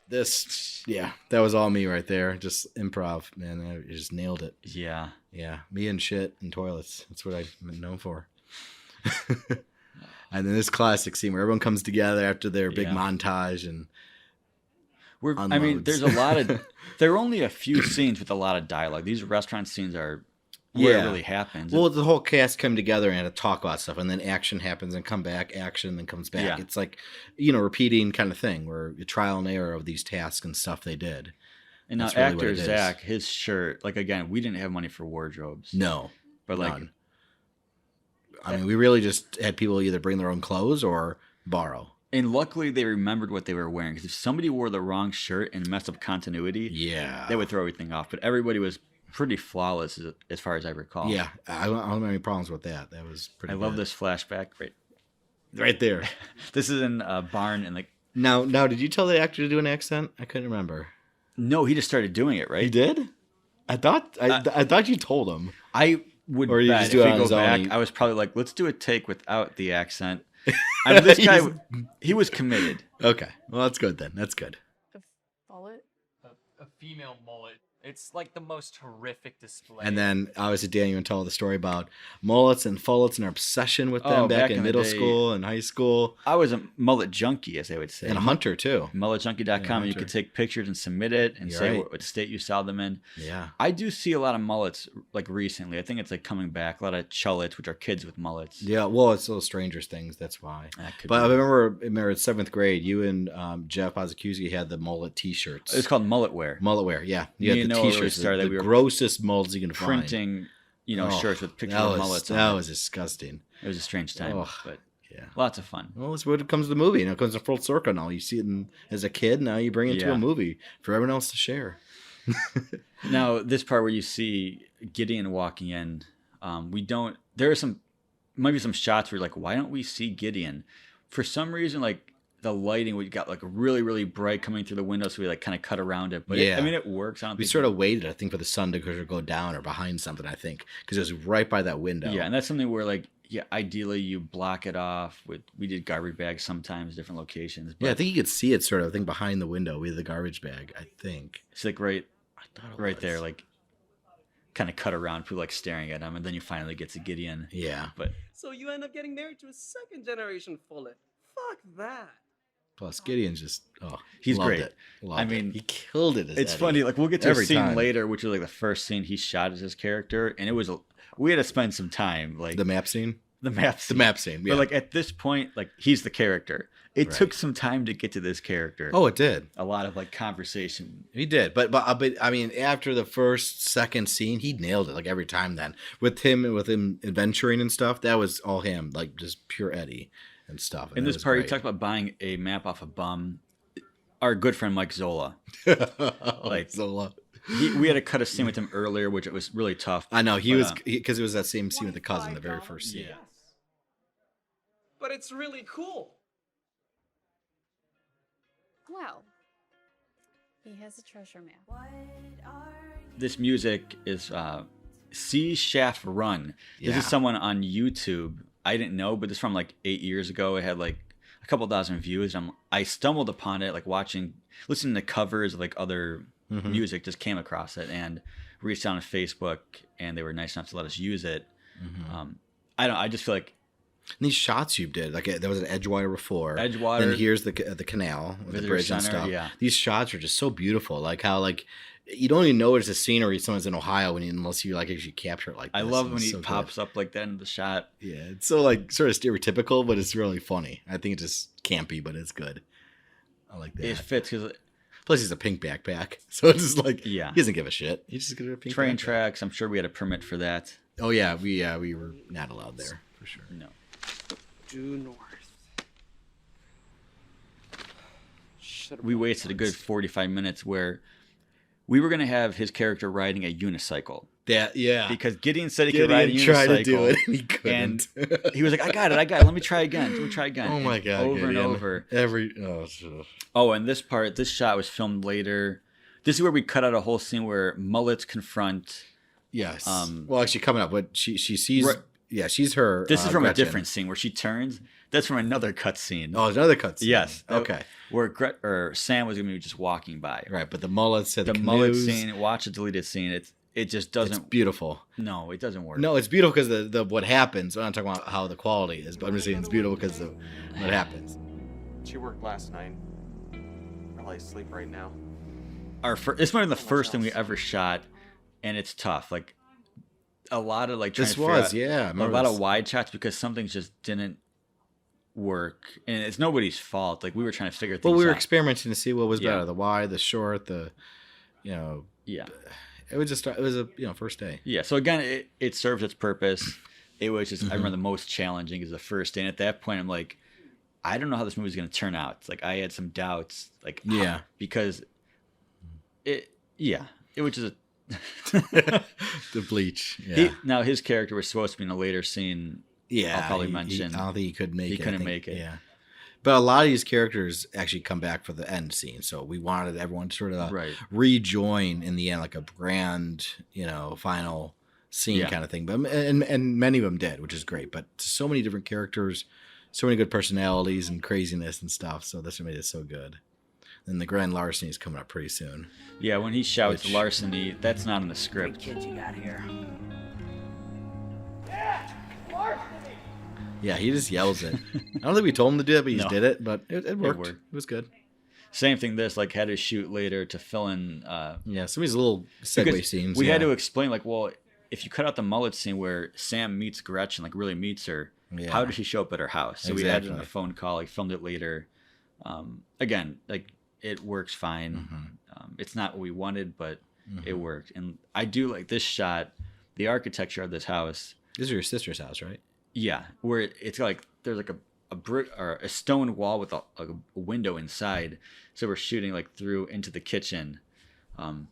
That was all me right there. Just improv, man. I just nailed it. Yeah. Yeah, me and shit and toilets. That's what I've been known for. And then this classic scene where everyone comes together after their big montage and I mean, there's a lot of. There are only a few scenes with a lot of dialogue. These restaurant scenes are where it really happens. Well, the whole cast come together and had to talk about stuff, and then action happens and come back, action, then comes back. Yeah. It's like, repeating kind of thing where a trial and error of these tasks and stuff they did. And now That's really what actor it is. Zach, his shirt, like again, we didn't have money for wardrobes. No, but like, none. I mean, we really just had people either bring their own clothes or borrow. and luckily they remembered what they were wearing. Because if somebody wore the wrong shirt and messed up continuity, they would throw everything off. But everybody was pretty flawless as far as I recall. Yeah, I don't have any problems with that. That was pretty. I love this flashback right there. This is in a barn and like. Now, did you tell the actor to do an accent? I couldn't remember. No, he just started doing it. Right? He did. I thought you told him. I would. Or you bet just do if it we on go his own, back, he- I was probably like, let's do a take without the accent. I mean, this guy, he was committed. Okay, well that's good then. That's good. Mullet? A female mullet. It's like the most horrific display. And then obviously, Dan, you want to tell the story about mullets and fullets and our obsession with them back in the middle day, school and high school. I was a mullet junkie, as they would say. And a hunter too. Mulletjunkie.com. Yeah, You could take pictures and submit it and You're say right. what state you saw them in. Yeah. I do see a lot of mullets like recently. I think it's like coming back. A lot of chullets, which are kids with mullets. Yeah, well, it's those Strangers things. That's why. That could But I be. remember in 7th grade, you and Jeff Ozakuski had the mullet T-shirts. It's called mullet wear. Mullet wear, yeah. You Me had and the Noah really T-shirts, started that. the We were grossest mullets you can printing, find. shirts with pictures that of was- mullets on That it. was disgusting. It was a strange time, Ugh, but yeah, lots of fun. Well, that's what it comes to the movie. It comes to full circle now. You see it as a kid, now you bring it to Yeah. a movie for everyone else to share. Now, this part where you see Gideon walking in, there are might be some shots where you're like, why don't we see Gideon? For some reason, like the lighting, we got like really, really bright coming through the window, so we like kind of cut around it. But Yeah. it works. I don't We think sort of waited, I think, for the sun to go down or behind something, I think, because it was right by that window. Yeah, and that's something where like, ideally you block it off we did garbage bags sometimes, different locations. But Yeah, I think you could see it sort of, I think, behind the window with the garbage bag, I think. it's like right was. there, like kind of cut around, people like staring at him, and then you finally get to Gideon. Yeah. But So you end up getting married to a second generation Fullet. Fuck that. Plus, Gideon's just, he's loved great. It. Loved I mean, it. He killed it as it's Eddie. funny. Like we'll get to Every a scene time. later, which was like the first scene he shot as his character, and we had to spend some time like The map scene? the map The map scene, yeah. But like at this point, like he's the character. It Right. took some time to get to this character. Oh, it did. A lot of like conversation. He did, but I mean, after the second scene, he nailed it like every time. Then with him adventuring and stuff, that was all him, like just pure Eddie and stuff. And In that this was part, he great. talked about buying a map off a bum. Our good friend Mike Zola. Like Zola. We had to cut a scene with him earlier, which it was really tough. I know he But, was because it was that same scene with the cousin, the very first scene. Yeah. But it's really cool. Well, he has a treasure map. This music is Sea Shaft Run. This Yeah. is someone on YouTube. I didn't know, but this is from like 8 years ago. It had like a couple thousand views. I stumbled upon it, like listening to covers of like other music, just came across it and reached out on Facebook, and they were nice enough to let us use it. I just feel like And these shots you did, like there was an Edgewater before. Edgewater. Then here's the canal with the Visitor bridge and Center, stuff. yeah. These shots are just so beautiful. Like how like you don't even know it's a scenery someone's in Ohio unless you like actually capture it like this. I love And when it's he so good. pops up like that in the shot. Yeah, it's so like sort of stereotypical, but it's really funny. I think it's just campy, but it's good. I like that. It fits because Plus, he's a pink backpack, so it's just like Yeah. he doesn't give a shit. He's just gonna pink train backpack. tracks. I'm sure we had a permit for that. Oh yeah, we were not allowed there for sure. No. Due north. we wasted a good 45 minutes where we were going to have his character riding a unicycle. Yeah. Because Gideon said he could ride a unicycle. tried to do it, and he couldn't. And he was like, I got it. Let me try again. Oh my God. Over Gideon. and over. Oh, Oh, and this shot was filmed later. This is where we cut out a whole scene where mullets confront. yes. Well, actually, coming up, but she sees. Right. Yeah, she's her. This is from Gretchen. a different scene where she turns. That's from another cut scene. Oh, it's another cut scene. Yes. Okay. Where Sam was going to be just walking by. Right, but the mullets and The the mullet canoes, scene, watch the deleted scene. It just It's doesn't. beautiful. No, it doesn't work. No, it's beautiful because the what happens. I'm not talking about how the quality is, but I'm just saying it's beautiful because of what happens. She worked last night. Probably asleep right now. It's one of the first thing we ever shot, and it's tough. Like a lot of like trying This to figure was, out- yeah. I a remember lot this. of wide shots because some things just didn't work, and it's nobody's fault. Like we were trying to figure things Well, we were out. experimenting to see what was Yeah. better, the wide, the short, Yeah. it was a first day. Yeah. So again, it served its purpose. It was just I remember the most challenging is the first day, and at that point, I'm like, I don't know how this movie's going to turn out. It's like I had some doubts, like Yeah. because it was just The bleach. Yeah. now his character was supposed to be in a later scene. Yeah, I'll probably he- mention. I don't think he could make it. He I couldn't think- make it. Yeah, but a lot of these characters actually come back for the end scene, so we wanted everyone to sort of Right. rejoin in the end, like a grand, final scene Yeah. kind of thing. But and many of them did, which is great. But so many different characters, so many good personalities and craziness and stuff. So that's what made it so good. And the grand larceny is coming up pretty soon. Yeah, when he shouts Which- larceny, that's not in the script. Kids you got here. Yeah, he just yells it. I don't think we told him to do it, but he just No. did it. But it worked. worked. It was good. Same thing. This like had to shoot later to fill in. Yeah, some of these little segue Because scenes. we had yeah. to explain, like, well, if you cut out the mullet scene where Sam meets Gretchen, like really meets her, Yeah. how did she show up at her house? So we added in a Exactly. phone call, like filmed it later. Again, like it works fine. Mm-hmm. It's not what we wanted, but it worked. And I do like this shot, the architecture of this house. This is your sister's house, right? Yeah, where it's like there's like a brick or a stone wall with a window inside. So we're shooting like through into the kitchen. Very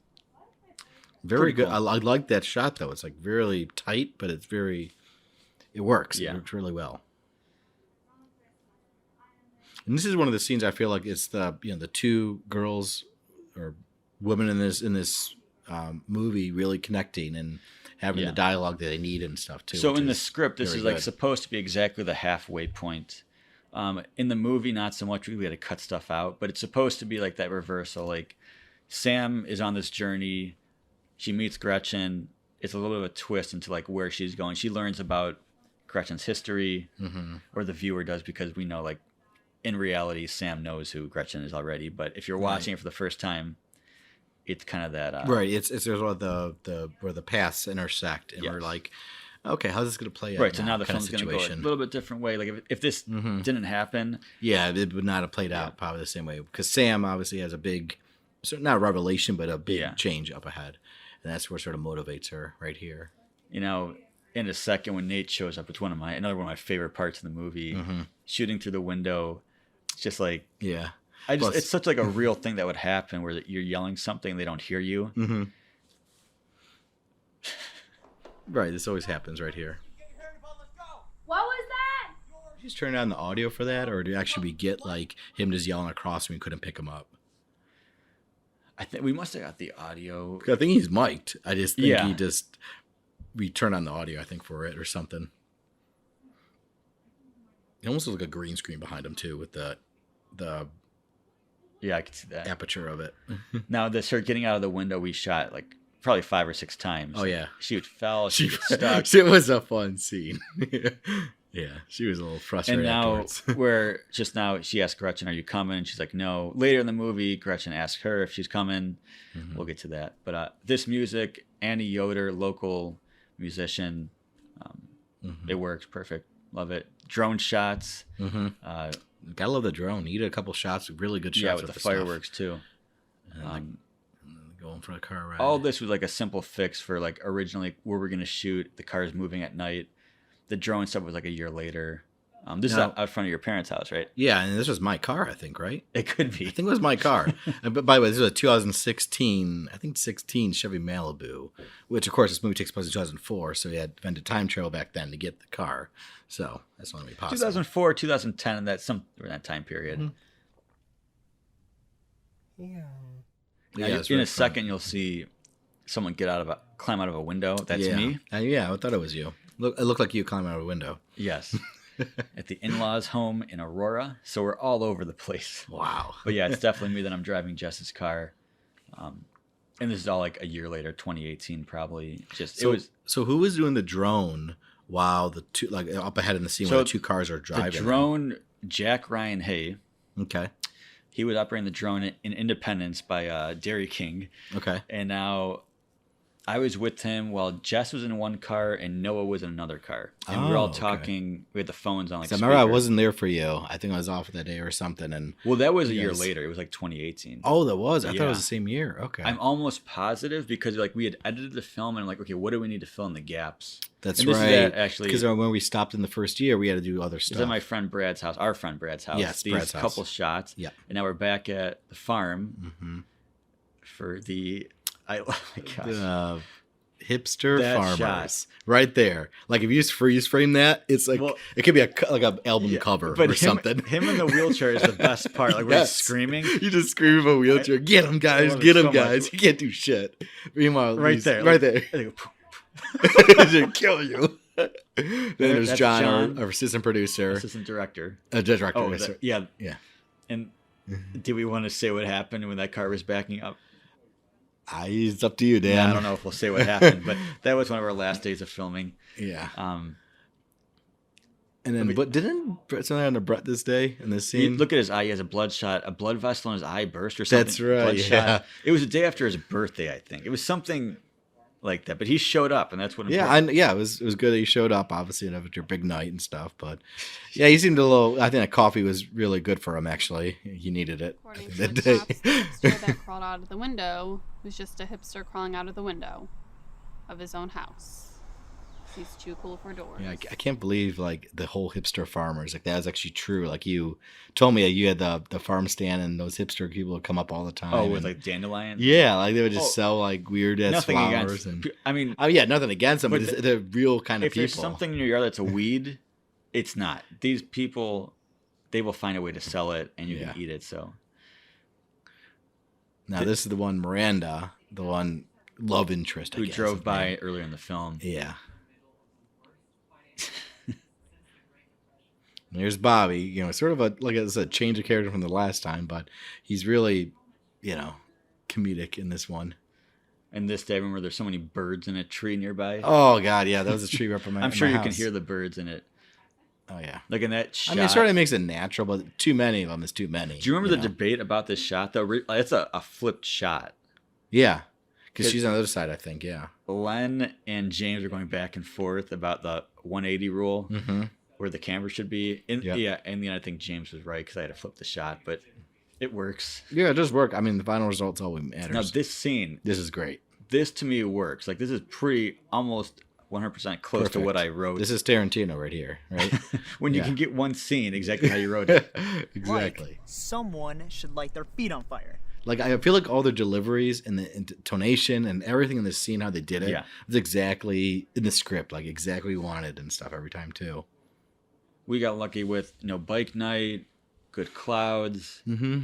Pretty good. cool. I like that shot though. It's like really tight, but it works. Yeah. It works really well. And this is one of the scenes I feel like it's the two girls or women in this movie really connecting and having Yeah. the dialogue that they need and stuff too. So which in the is script, this very is like good. supposed to be exactly the halfway point. In the movie, not so much. We had to cut stuff out, but it's supposed to be like that reversal. Like Sam is on this journey. She meets Gretchen. It's a little bit of a twist into like where she's going. She learns about Gretchen's history, or the viewer does, because we know like in reality, Sam knows who Gretchen is already. But if you're watching it for the first time, it's kind of that. Right. It's there's where the paths intersect, and Yes. we're like, okay, how's this going to play out? Right. So now the kind of film's going to go a situation. little bit different way. Like if this didn't happen, Yeah, it would not have played out probably the same way because Sam obviously has a big, not a revelation, but a big Yeah. change up ahead, and that's what sort of motivates her right here. in a second when Nate shows up, it's another one of my favorite parts of the movie. Shooting through the window, it's just like Yeah, Plus, it's such like a real thing that would happen where you're yelling something, they don't hear you. Right. This always happens right here. What was that? Did you just turn on the audio for that, or do actually we get like him just yelling across and we couldn't pick him up? I think we must have got the audio. 'Cause I think he's mic'd. I just think Yeah. we turn on the audio, I think, for it or something. It almost looks like a green screen behind him too, with the Yeah, I can see that. aperture of it. Now, her getting out of the window, we shot like probably 5 or 6 times. Oh, yeah. She fell, she was stuck. It was a fun scene. Yeah, she was a little frustrated And now, afterwards. just now, she asked Gretchen, "Are you coming?" She's like, "No." Later in the movie, Gretchen asked her if she's coming. We'll get to that. But this music, Annie Yoder, local musician, it works perfect. Love it. Drone shots. Gotta love the drone. He did a couple shots, really good shots. Yeah, with the stuff. fireworks too. And going for a car ride. All this was like a simple fix for like originally where we're gonna shoot. The cars moving at night. The drone stuff was like a year later. This Now- is out front of your parents' house, right? Yeah, and this was my car, I think, right? It could be. I think it was my car. But by the way, this was a 2016, I think 16 Chevy Malibu, which of course this movie takes place in 2004, so we had to time travel back then to get the car. So that's only possible. 2004, 2010, that's in that time period. Mhm. Yeah. Now, Yeah, it's in really a second, you'll see someone climb out of a window. That's me. Yeah, I thought it was you. Look, it looked like you climbing out of a window. Yes. At the in-laws' home in Aurora. So we're all over the place. Wow. But yeah, it's definitely me that I'm driving Jess's car. And this is all like a year later, 2018 probably. So who was doing the drone while the two, like up ahead in the scene So where the two cars are driving? the drone, Jack Ryan Hay. Okay. He was operating the drone in Independence by Dairy King. Okay. And now I was with him while Jess was in one car and Noah was in another car. And we were all okay. talking. We had the phones on. Like, I remember I speaker. wasn't there for you. I think I was off that day or something. And Well, that was a year Yes. later. It was like 2018. oh, that was. I thought it Yeah. was the same year. Okay. I'm almost positive because like we had edited the film and like, okay, what do we need to fill in the gaps? That's And this is right. actually, Because when we stopped in the first year, we had to do other it's stuff. at my friend Brad's house, our friend Brad's house. Yes, These Brad's house. couple shots. Yeah. And now we're back at the farm Mm-hmm. for the, oh my gosh. The hipster That farmers, shot. right there. Like if you freeze frame that, it's like Well, it could be like a album Yeah, cover but or something. Him in the wheelchair is the best part. Like we're Yes. just screaming. You just scream about a wheelchair. Get him, guys! love it Get him, so much. guys! He can't do shit. Meanwhile, Right he's there. right there. I go, He'll kill you. Then there's That's John, John. our assistant producer, assistant director. director. Oh, yes, sir. yeah. Yeah. And do we want to say what happened when that car was backing up? It's up to you, Dan. Yeah, I don't know if we'll say what happened, but that was one of our last days of filming. Yeah. Um, And then, but didn't Brett something happen to Brett this day in this scene? look at his eye. He has a blood vessel in his eye burst or something. That's right, Bloodshot. yeah. It was the day after his birthday, I think. It was something like that. But he showed up, and that's what. Yeah, it was good that he showed up. Obviously, after your big night and stuff. But yeah, he seemed a little. I think that coffee was really good for him. Actually, he needed it According to that the day. cops, the hipster that crawled out of the window was just a hipster crawling out of the window of his own house. He's too cool for doors. Yeah, I can't believe like the whole hipster farmers. Like that was actually true. Like you told me that you had the farm stand and those hipster people would come up all the time. Oh, with and- like dandelions. yeah, like they would just Oh, sell like weird ass Nothing flowers against. and. I mean, Oh yeah, nothing against them, but, But it's the real kind of if there's people. something in your yard that's a weed, it's not. These people, they will find a way to sell it, and you Yeah. can eat it. So Now this is the one Miranda, the one love interest, I who guess, drove of by mine. earlier in the film? Yeah. There's Bobby, sort of a change of character from the last time, but he's really, comedic in this one. And this day, remember, there's so many birds in a tree nearby. Oh God, yeah, that was a tree right from my. I'm sure my you can house. hear the birds in it. Oh yeah. Like in that shot. I mean, it sort of makes it natural, but too many of them is too many. Do you remember know? the debate about this shot though? It's a flipped shot. Yeah, because she's on the other side, I think. Yeah. Len and James are going back and forth about the 180 rule, Mm-hmm. where the camera should be. Yep. Yeah, and then I think James was right because I had to flip the shot, but it works. Yeah, it does work. I mean, the final result's all that matters. Now this scene, This is great. this to me works. Like this is pretty almost 100% close to what I wrote. This is Tarantino right here, right? when you Yeah. can get one scene exactly how you wrote it. Exactly. Someone should light their feet on fire. Like I feel like all the deliveries and the intonation and everything in this scene, how they did it, Yeah. was exactly in the script, like exactly wanted and stuff every time too. We got lucky with bike night, good clouds. Mm-hmm.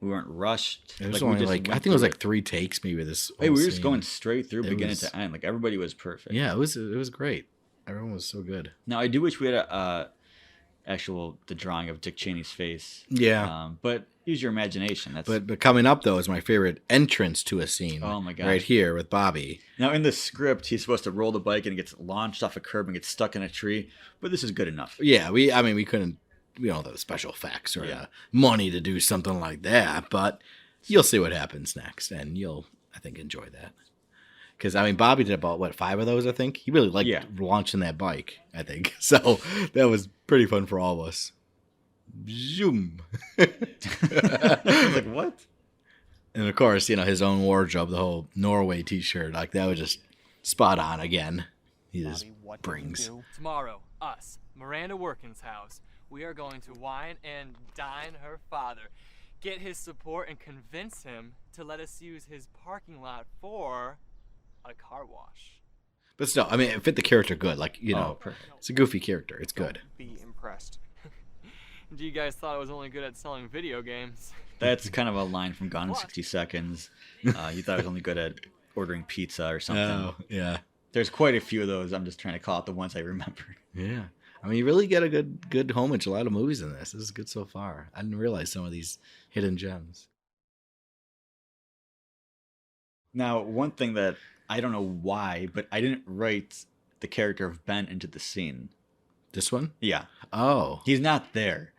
We weren't rushed. It was we only just like I went think it was through like 3 takes maybe this. Hey, whole we were just scene. going straight through It beginning was- to end. Like everybody was perfect. Yeah, it was great. Everyone was so good. Now I do wish we had a the drawing of Dick Cheney's face. Yeah. But use your imagination. That's But coming up though is my favorite entrance to a scene. Oh, my gosh. Right here with Bobby. now in the script he's supposed to roll the bike and it gets launched off a curb and gets stuck in a tree. But this is good enough. Yeah, we don't have the special effects or Yeah. money to do something like that, but you'll see what happens next, and you'll, I think, enjoy that. Because, I mean, Bobby did about, 5 of those, I think? He really liked Yeah. launching that bike, I think. So that was pretty fun for all of us. Zoom. Like what? And, of course, his own wardrobe, the whole Norway t-shirt, like that was just spot on again. he just Bobby, what did you brings. do? Tomorrow, us, Miranda Workins' house, we are going to wine and dine her father, get his support, and convince him to let us use his parking lot for a car wash. But still, I mean, it fit the character good. Like, you Oh, know, perfect. it's a goofy character. It's good. Be impressed. You guys thought I was only good at selling video games. That's kind of a line from Gone in 60 Seconds. You thought I was only good at ordering pizza or something. Oh, yeah. There's quite a few of those. I'm just trying to call out the ones I remember. Yeah. I mean, you really get a good homage to a lot of movies in this. This is good so far. I didn't realize some of these hidden gems. Now, one thing that I don't know why, but I didn't write the character of Ben into the scene. This one? Yeah. Oh. He's not there.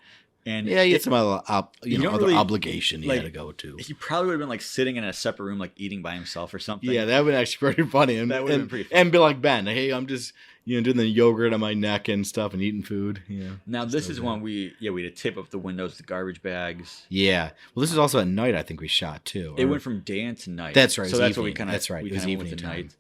And Yeah, he had some other, other really- obligation he like, had to go to. he probably would have been like sitting in a separate room, like eating by himself or something. Yeah, that would actually pretty funny. And, That would've been and, pretty funny. and be like Ben, hey, I'm just doing the yogurt on my neck and stuff and eating food. Yeah. Now this is when we had to tape up the windows, the garbage bags. Yeah. Well, this is also at night. I think we shot too. It or- went from day into night. That's right, it So was that's what we evening. kind of. That's right, We it was kinda went evening to time.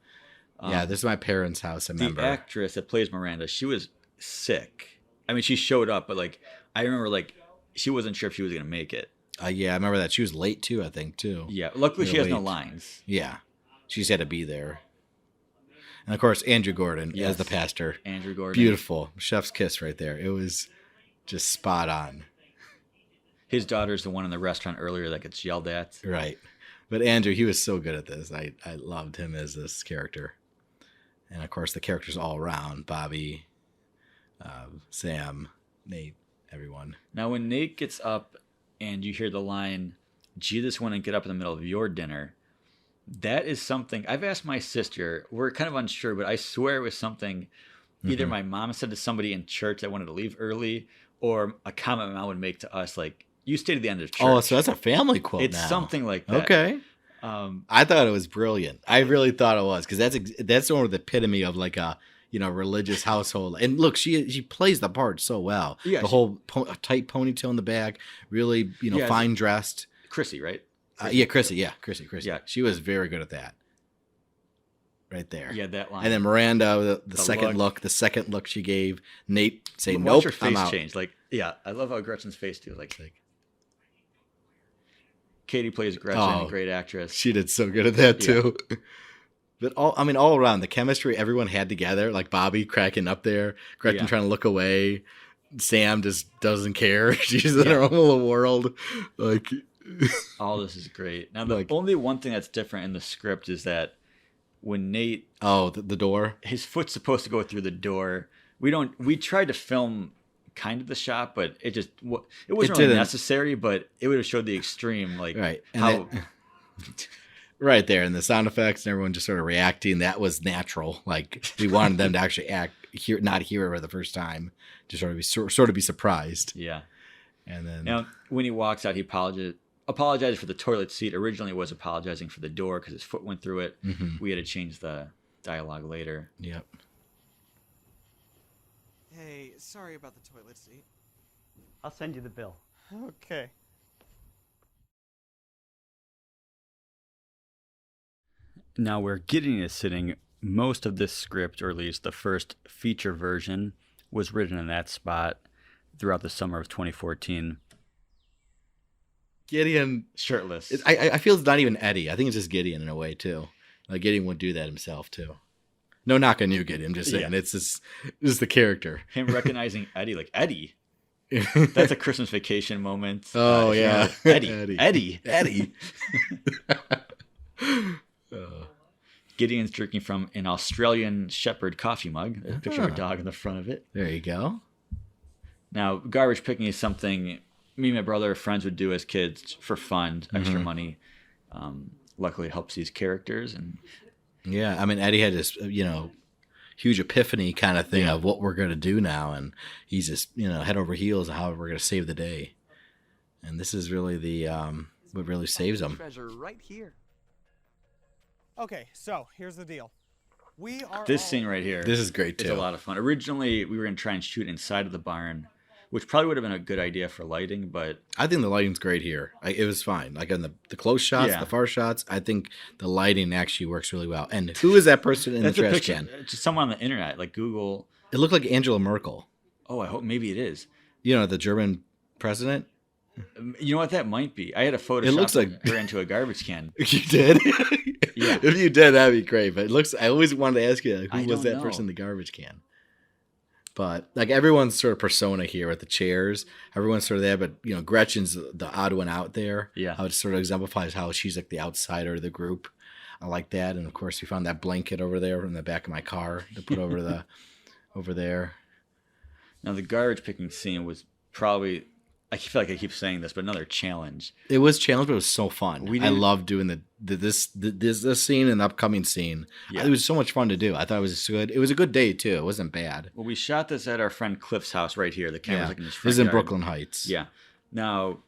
night. Yeah, this is my parents' house. I remember. The actress that plays Miranda, she was sick. I mean, she showed up, but like I remember, like she wasn't sure if she was gonna make it. Yeah, I remember that. She was late too, I think, too. Yeah. Luckily, Yeah, she has no late. lines. Yeah. She just had to be there. And of course, Andrew Gordon Yes. as the pastor. Andrew Gordon. Beautiful. Chef's kiss right there. It was just spot on. His daughter's the one in the restaurant earlier that gets yelled at. Right. But Andrew, he was so good at this. I loved him as this character. And of course, the characters all around Bobby, Sam, Nate, everyone. Now, when Nate gets up and you hear the line, Jesus wouldn't get up in the middle of your dinner, that is something I've asked my sister. We're kind of unsure, but I swear it was something either my mom said to somebody in church that wanted to leave early, or a comment my mom would make to us, like, you stay to the end of church. Oh, so that's a family quote It's now. something like that. Okay. I thought it was brilliant. I really thought it was, because that's sort of the epitome of like a religious household. And look, she plays the part so well. Yeah, the whole tight ponytail in the back, really Yeah, fine dressed. Chrissy, right? Chrissy. Yeah. She was very good at that. Right there. Yeah, that line. And then Miranda, the second look. the second look she gave Nate, say Watch nope, her I'm face out. change. Like, yeah, I love how Gretchen's face too. Like Katie plays Gretchen, Oh. great actress. She did so good at that too. But all around the chemistry everyone had together, like Bobby cracking up there, Gretchen Yeah. trying to look away, Sam just doesn't care. She's in her own little world. Like, All this is great. Now, the only one thing that's different in the script is that when Nate, the door, his foot's supposed to go through the door. We tried to film kind of the shot, but it wasn't really didn't. necessary. But it would have showed the extreme, like right, and how. right there, and the sound effects and everyone just sort of reacting. That was natural. Like we wanted them to actually not hear it for the first time, to sort of be surprised. Yeah. And then Now, when he walks out, he apologized for the toilet seat. Originally, was apologizing for the door because his foot went through it. Mhm. We had to change the dialogue later. Yep. Hey, sorry about the toilet seat. I'll send you the bill. Okay. Now, where Gideon is sitting, most of this script, or at least the first feature version, was written in that spot throughout the summer of 2014. Gideon shirtless. I feel it's not even Eddie. I think it's just Gideon in a way too. Like Gideon would do that himself too. No knock on you, Gideon. I'm just saying it's just the character. Him recognizing Eddie, like Eddie. That's a Christmas Vacation moment. Oh yeah, Eddie. Gideon's drinking from an Australian Shepherd coffee mug. A picture of a dog in the front of it. There you go. Now, garbage picking is something me and my brother, friends would do as kids for fun, extra Mhm. money. Luckily, it helps these characters. And Yeah, I mean Eddie had this huge epiphany kind of thing of what we're gonna do now, and he's just head over heels of how we're gonna save the day. And this is really the what really saves him. Treasure right here. Okay, so here's the deal. We are this scene right here, This is great, It's too. a lot of fun. Originally, we were gonna try and shoot inside of the barn, which probably would have been a good idea for lighting, but I think the lighting's great here. It was fine. Like on the close shots, Yeah. the far shots, I think the lighting actually works really well. And who is that person in that's the a trash picture. can? It's just someone on the internet, like Google. It looked like Angela Merkel. Oh, I hope maybe it is. You know, the German president. You know what that might be? I had a Photoshop. It looks like her into a garbage can. You did? Yeah. If you did, that'd be great. But it looks. I always wanted to ask you, like, I who was don't that know. person in the garbage can? But like everyone's sort of persona here with the chairs. Everyone's sort of there, but you know, Gretchen's the odd one out there. Yeah. How it sort of exemplifies how she's like the outsider of the group. I like that. And of course, we found that blanket over there in the back of my car to put over the over there. Now the garbage picking scene was probably. I feel like I keep saying this, but another challenge. It was challenging, but it was so fun. We I didn't- love doing this scene and the upcoming scene. Yeah. It was so much fun to do. I thought it was good. It was a good day too. It wasn't bad. Well, we shot this at our friend Cliff's house right here. The camera's Yeah. like in his This front is in yard. Brooklyn Heights. Yeah. Now,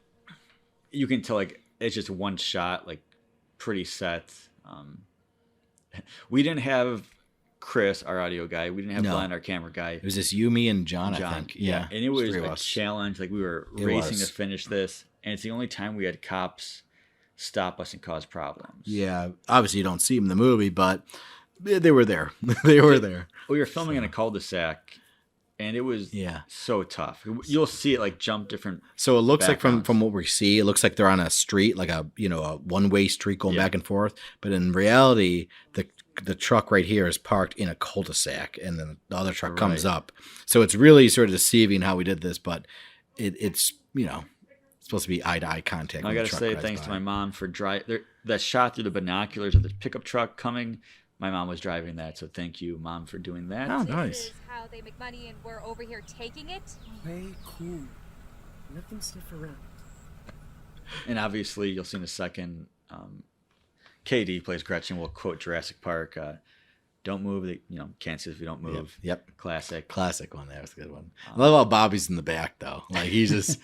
you can tell like it's just one shot, like pretty set. We didn't have Chris, our audio guy. We didn't have No. Glenn, our camera guy. It was just you, me, and John. I think. Yeah, And it was three of a us. challenge. Like we were It racing was. to finish this, and it's the only time we had cops stop us and cause problems. Yeah, obviously you don't see them in the movie, but they were there. They were there. We were filming in a cul-de-sac, and it was Yeah. so tough. You'll see it like jump different. So it looks like backgrounds. from what we see, it looks like they're on a street, like a a one-way street going Yeah. back and forth. But in reality, the truck right here is parked in a cul-de-sac, and then the other truck comes Right. up. So it's really sort of deceiving how we did this, but it's supposed to be eye-to-eye contact. I when the gotta truck say drives thanks by. to my mom for that shot through the binoculars of the pickup truck coming. My mom was driving that, so thank you, Mom, for doing that. Oh, This nice. is how they make money, and we're over here taking it. Way cool. Nothing sniff around. And obviously, you'll see in a second, KD plays Gretchen. We'll quote Jurassic Park. Don't move. Can't see if you don't move. Yep. Classic One. That was a good one. I love how Bobby's in the back though. Like he's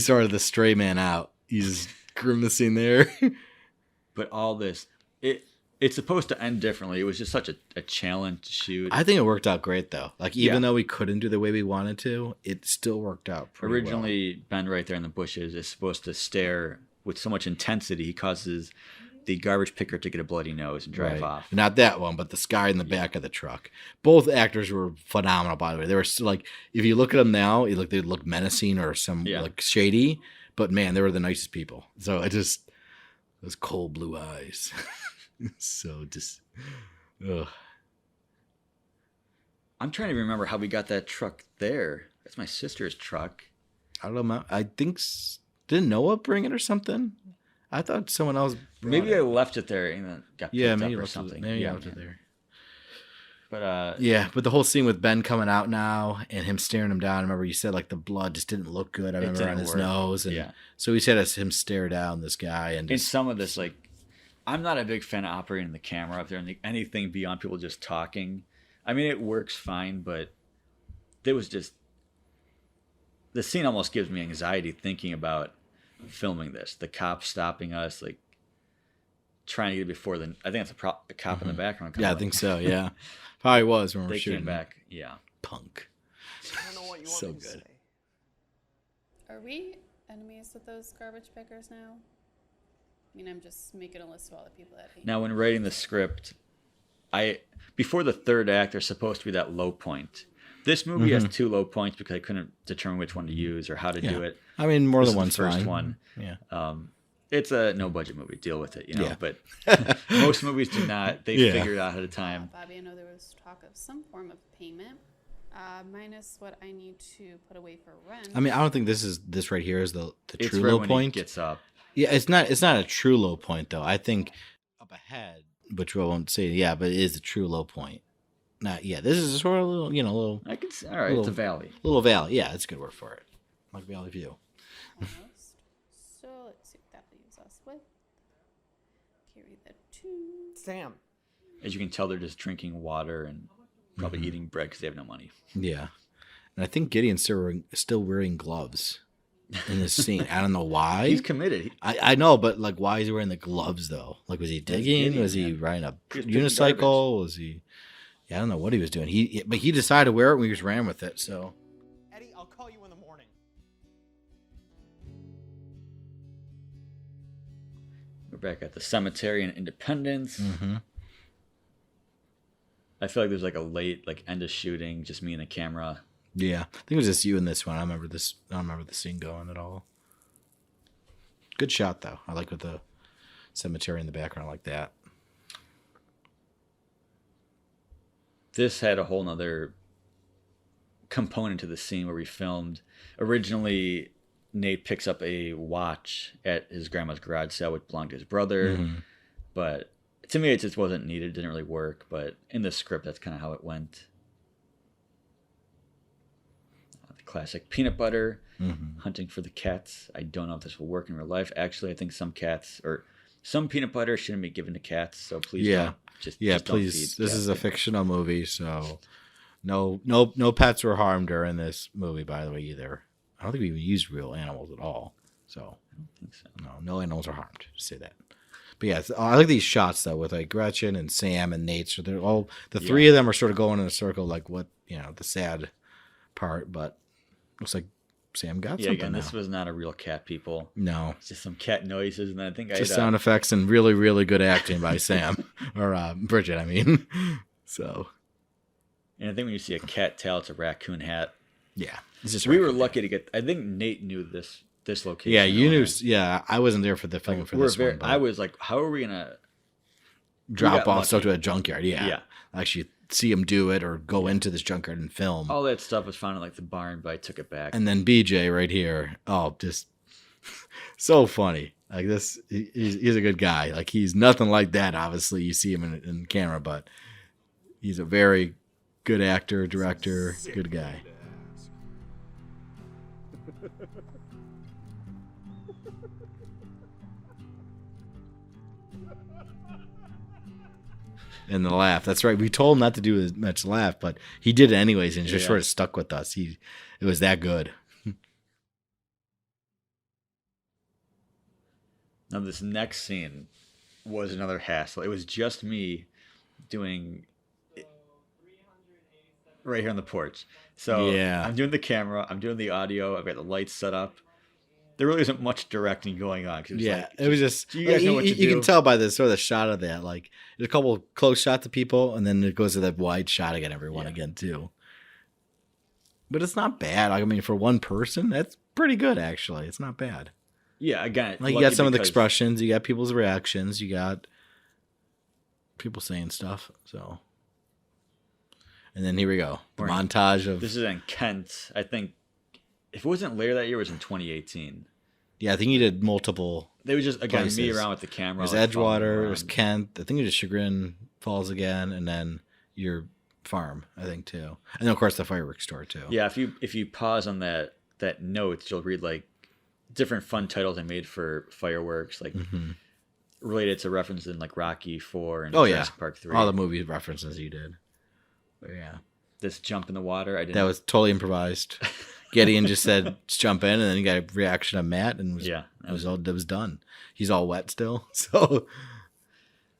sort of the stray man out. He's just grimacing there. But all this, it's supposed to end differently. It was just such a challenge to shoot. I think it worked out great though. Like even Yeah. though we couldn't do the way we wanted to, it still worked out pretty Originally, Ben right there in the bushes is supposed to stare with so much intensity he causes the garbage picker to get a bloody nose and well. drive Right. off. Not that one, but this guy in the back of the truck. Both actors were phenomenal, by the way. They were still, like, if you look at them now, they look menacing or like shady, but man, they were the nicest people. So those cold blue eyes. So just, ugh. I'm trying to remember how we got that truck there. That's my sister's truck. I don't know. I think didn't Noah bring it or something? I thought someone else. Maybe I left it there and then got picked maybe up or left something. Maybe yeah, I left it man. there. But Yeah, but the whole scene with Ben coming out now and him staring him down. I remember you said like the blood just didn't look good. I remember didn't on his work. nose, and Yeah. so he said him stare down this guy and in just, some of this, like, I'm not a big fan of operating the camera up there and anything beyond people just talking. I mean, it works fine, but there was just the scene almost gives me anxiety thinking about filming this. The cops stopping us, like trying to get before the. I think that's the cop in the background. yeah, I think so. Yeah, probably was when we were They shooting. came back. Yeah, Punk. I don't know what you want So me to good. say. Are we enemies with those garbage pickers now? I mean, I'm just making a list of all the people that hate. Now, when writing the script, before the third act, there's supposed to be that low point. This movie has two low points because I couldn't determine which one to use or how to do it. I mean, more This than is the one's first fine. one. Yeah. It's a no budget movie. Deal with it, Yeah. But most movies do not. They Yeah. figure it out ahead of time. Bobby, I know there was talk of some form of payment, minus what I need to put away for rent. I mean, I don't think this right here is the It's true right low when point. he gets up. Yeah, it's not a true low point though. I think up ahead, which we won't say. Yeah, but it is a true low point. Not yeah. This is sort of a little, I can see. All right, it's a valley. Little valley. Yeah, that's a good word for it. Like Valley View. Almost. So let's see what that leaves us with. Carry the 2. Sam. As you can tell, they're just drinking water and probably eating bread because they have no money. Yeah, and I think Gideon's still wearing gloves in this scene. I don't know why. He's committed. I know, but like, why is he wearing the gloves though? Like, was he digging? Gideon, Was he man. riding a He was picking unicycle? Was he? Yeah, I don't know what he was doing. But he decided to wear it when he was ran with it. So Eddie, I'll call you in the morning. We're back at the cemetery in Independence. Mm-hmm. I feel like there's like a late like end of shooting, just me and the camera. Yeah, I think it was just you in this one. I don't remember the scene going at all. Good shot though. I like with the cemetery in the background like that. This had a whole nother component to the scene where we filmed. Originally, Nate picks up a watch at his grandma's garage sale, which belonged to his brother. Mm-hmm. But to me, it just wasn't needed. It didn't really work. But in the script, that's kind of how it went. The classic peanut butter, hunting for the cats. I don't know if this will work in real life. Actually, I think some peanut butter shouldn't be given to cats. So please don't. Just please. don't feed This is a cats. fictional movie, so no pets were harmed during this movie, by the way, either. I don't think we even used real animals at all. So I don't think so. no animals are harmed. Just say that. But yeah, I like these shots though with like Gretchen and Sam and Nate. So they're all the three of them are sort of going in a circle, like what the sad part. But looks like Sam got something. Again, now. this was not a real cat, people. No, It's just some cat noises, and then I think just sound effects and really, really good acting by Sam or Bridget. I mean, so And I think when you see a cat tail, it's a raccoon hat. yeah, it's just We were lucky to get. I think Nate knew this location. Yeah, you knew. owner. Yeah, I wasn't there for the filming for We're this one. But I was like, how are we gonna drop got off stuff lucky. to a junkyard. Yeah, actually see him do it or go into this junkyard and film. all that stuff was found in like the barn, but I took it back. And then BJ right here. Oh, just so funny. Like this, he's a good guy. Like he's nothing like that. Obviously, you see him in camera, but he's a very good actor, director, good guy. And the laugh. That's right. We told him not to do as much laugh, but he did it anyways, and it just sort of stuck with us. It was that good. Now this next scene was another hassle. It was just me doing it right here on the porch. So Yeah. I'm doing the camera, I'm doing the audio, I've got the lights set up. There really isn't much directing going on. 'Cause it was Yeah, like, it was just. do you guys know what to You do? can tell by the sort of the shot of that. Like there's a couple close shots of people, and then it goes to that wide shot again, everyone again too. But it's not bad. I mean, for one person, that's pretty good actually. It's not bad. Yeah, again, Like you got some of the expressions, you got people's reactions, you got people saying stuff. So, and then here we go, the We're in- montage of. This is in Kent. I think if it wasn't later that year, it was in 2018. Yeah, I think he did multiple. They was just again me places. around with the camera. There's like, following Edgewater, around. there's Kent. I think it was Chagrin Falls again, and then your farm. I think too, and then of course the fireworks store too. Yeah, if you pause on that notes, you'll read like different fun titles I made for fireworks, like related to references in like Rocky 4 and Jurassic Park 3. all the movie references you did. But yeah, This jump in the water, I didn't. that was totally improvised. Gideon just said just jump in, and then you got a reaction of Matt, and it was done. He's all wet still, so.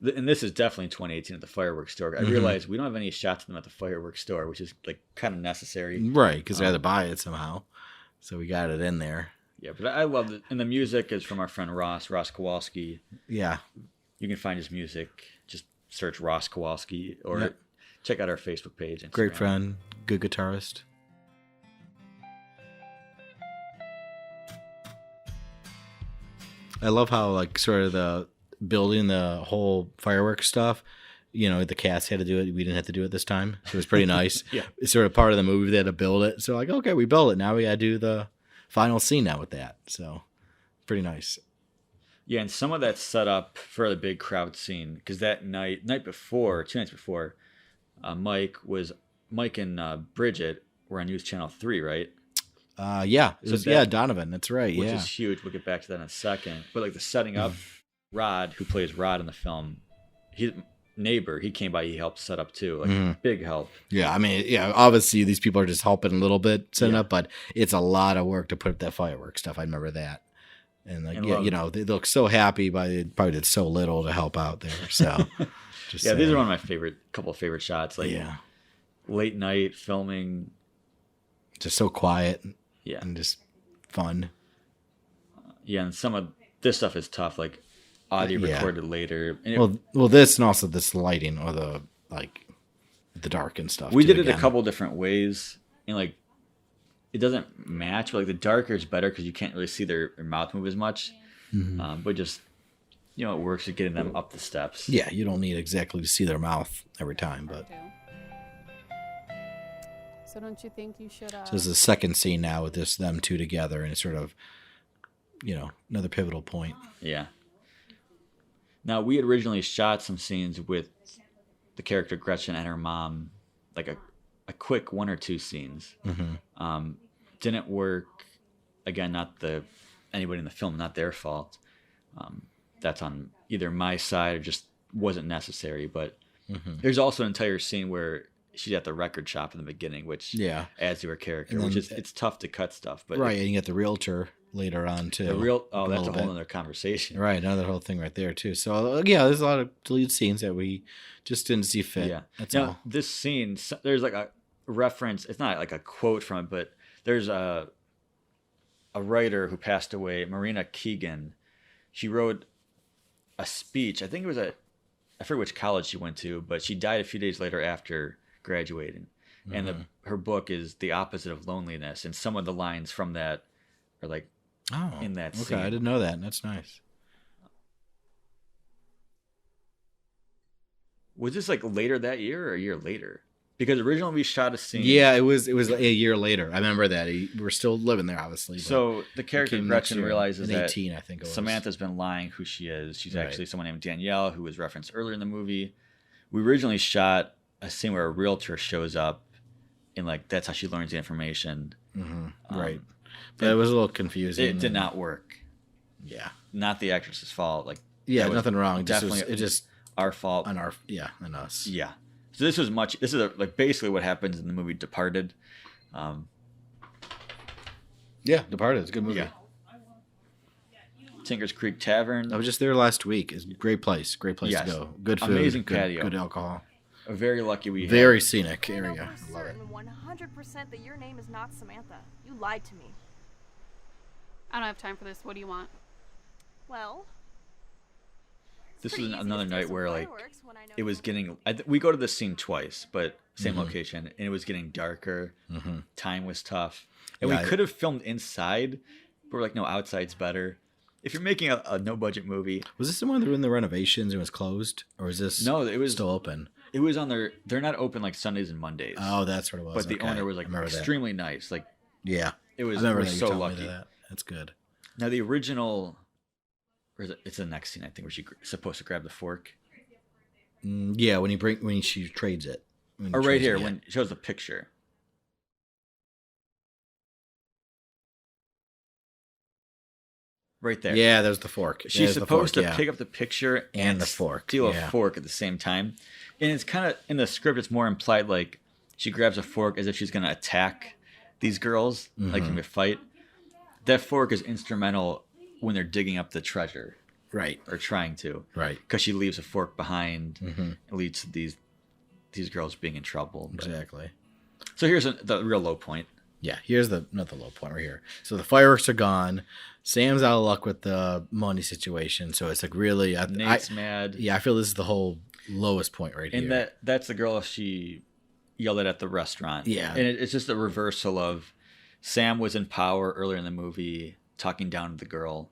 And this is definitely 2018 at the fireworks store. I realized we don't have any shots of them at the fireworks store, which is like kind of necessary, Right, because they had to buy it somehow, so we got it in there. Yeah, but I love it. And the music is from our friend Ross Kowalski. Yeah, you can find his music. Just search Ross Kowalski or Yep. check out our Facebook page. Instagram. great friend, good guitarist. I love how like sort of the building the whole fireworks stuff. You know, the cast had to do it. We didn't have to do it this time, so it was pretty nice. Yeah. It's sort of part of the movie. They had to build it. So like, okay, we built it. Now we got to do the final scene now with that. So pretty nice. Yeah, and some of that's set up for the big crowd scene because that night before, 2 nights before, Mike and Bridget were on News Channel 3, right? Yeah, it was, Donovan. That's right. Which Yeah, is huge. We'll get back to that in a second. But like the setting up, Rod, who plays Rod in the film, his neighbor, he came by. He helped set up too. Like big help. yeah. I mean, yeah. Obviously, these people are just helping a little bit setting up, but it's a lot of work to put up that fireworks stuff. I remember that. And like, And yeah, love you know, they look so happy, but they probably did so little to help out there. So, just Yeah, these saying. are one of my couple of favorite shots. Like late night filming. Just so quiet. Yeah. And just fun. Yeah, and some of this stuff is tough. Like audio Yeah. recorded later. And Well, this and also this lighting or the dark and stuff. we too, did it again. a couple different ways, and like it doesn't match, but like the darker is better because you can't really see their mouth move as much. Mhm. But just it works at getting them up the steps. Yeah, you don't need exactly to see their mouth every time, but So don't you think you should? so this is the second scene now with them two together, and it's sort of another pivotal point. Yeah. Now we had originally shot some scenes with the character Gretchen and her mom, like a quick 1 or 2 scenes. Mhm. Didn't work. Again, not anybody in the film, not their fault. That's on either my side or just wasn't necessary. But Mhm. there's also an entire scene where she's at the record shop in the beginning, which Yeah. adds to her character. And Which then- is it's tough to cut stuff, but Right, and you get the realtor later on too. that's a little whole bit. other conversation. Right, another whole thing right there too. So there's a lot of deleted scenes that we just didn't see fit. Yeah. That's Now, all. this scene, there's like a reference. It's not like a quote from it, but there's a writer who passed away, Marina Keegan. She wrote a speech. I think it was I forget which college she went to, but she died a few days later after graduating. And Mhm. her book is The Opposite of Loneliness. And some of the lines from that are like in that okay, scene. I didn't know that. That's nice. Was this like later that year or a year later? Because originally we shot a scene. Yeah, it was a year later. I remember that. We're still living there, obviously. but So the it character came next Gretchen year, realizes in that 18, I think it was. Samantha's been lying who she is. She's Right. actually someone named Danielle, who was referenced earlier in the movie. We originally shot a scene where a realtor shows up, and like that's how she learns the information. Right. But it was a little confusing. It did not work. Yeah. Not the actress's fault. Like Yeah, that was nothing wrong. Definitely, It just our fault. on on us. Yeah. So this is like basically what happens in the movie Departed. Yeah, Departed. It's a good movie. Yeah. Tinker's Creek Tavern. I was just there last week. It's a great place. Great place Yes. to go. Good food. Amazing good, patio. Good alcohol. Very lucky we Very had. scenic I know area. for Love it. certain 100% that your name is not Samantha. You lied to me. I don't have time for this. What do you want? Well, This pretty was easy another to throw night some where like fireworks when I know it was you'll- getting. We go to the scene twice, but same Mhm. location, and it was getting darker. Mhm. Time was tough, and Yeah, we could have filmed inside, but we're like, no, outside's better. If you're making a no budget movie, Was this the one that were in the renovations and was closed, or is this no, it was still open? It was on their. They're not open like Sundays and Mondays. Oh, that's what it was. But the Okay. owner was I like remember that. extremely nice. Like Yeah, it was. I remember We're that you so told me lucky. that. That's good. Now the original, or is it, it's the next scene I think where she's supposed to grab the fork. Yeah, when she trades it. When Or she right trades it, here yeah. when it shows the picture. Right there. Yeah, there's the fork. She's There's the supposed fork, to yeah. pick up the picture And the fork, steal yeah. a fork at the same time. And it's kind of in the script. It's more implied like she grabs a fork as if she's going to attack these girls, like Mhm. in a fight. That fork is instrumental when they're digging up the treasure, Right. or trying to, Right. because she leaves a fork behind. Mhm. It leads to these girls being in trouble. But- Exactly. So here's the real low point. Yeah, here's another low point right here. So the fireworks are gone. Sam's out of luck with the money situation. So it's like really, Nate's mad. Yeah, I feel this is the whole lowest point right And here. that's the girl she yelled at the restaurant. Yeah. And it's just a reversal of Sam was in power earlier in the movie, talking down to the girl,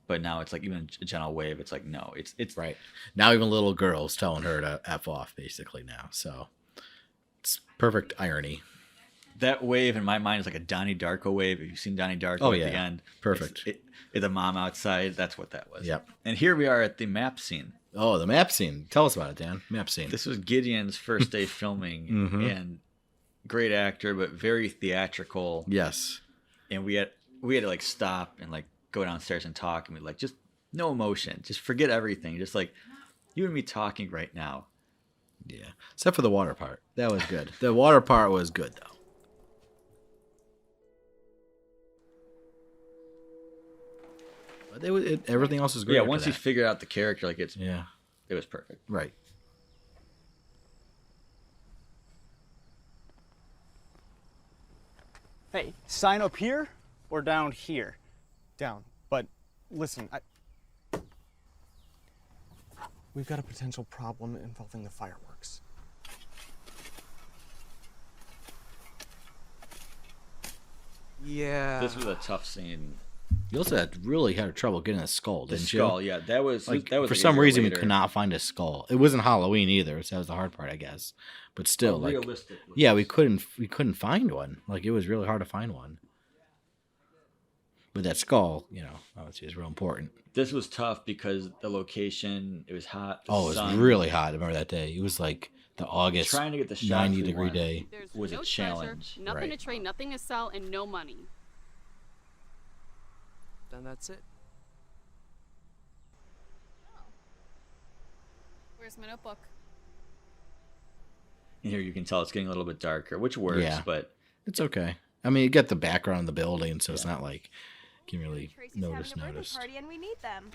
but now it's like even a gentle wave. It's like no, it's right now even little girls telling her to f off basically now. So it's perfect irony. that wave in my mind is like a Donnie Darko wave. Have you seen Donnie Darko Oh, at yeah. the end? Perfect. The mom outside. That's what that was. Yep. And here we are at the map scene. Oh, the map scene. Tell us about it, Dan. Map scene. This was Gideon's first day filming, Mhm. and great actor, but very theatrical. Yes. And we had to like stop and like go downstairs and talk, and we like just no emotion, just forget everything, just like you and me talking right now. Yeah. Except for the water part. That was good. The water part was good though. But everything else is great. Yeah, after once you that. figure out the character, like it was perfect. Right. Hey, sign up here or down here? Down. But listen, We've got a potential problem involving the fireworks. Yeah. This was a tough scene. You also had trouble getting a skull, The didn't skull, you? yeah, that was like, for like some a year reason we later. could not find a skull. It wasn't Halloween either, so that was the hard part, I guess. But still, like, realistic looking yeah, we couldn't find one. Like, it was really hard to find one. But that skull, obviously is real important. This was tough because the location, it was hot. the Oh, it was sun. really hot. I remember that day. It was like the August Trying to get the shots 90-degree we day. wanted There's was no a challenge. treasure, nothing Right. to trade, nothing to sell, and no money. Then that's it. Where's my notebook? Here you can tell it's getting a little bit darker, which works, Yeah. but It's okay. I mean, you get the background of the building, so it's not like you can really Tracy's notice. having a birthday party and we need them.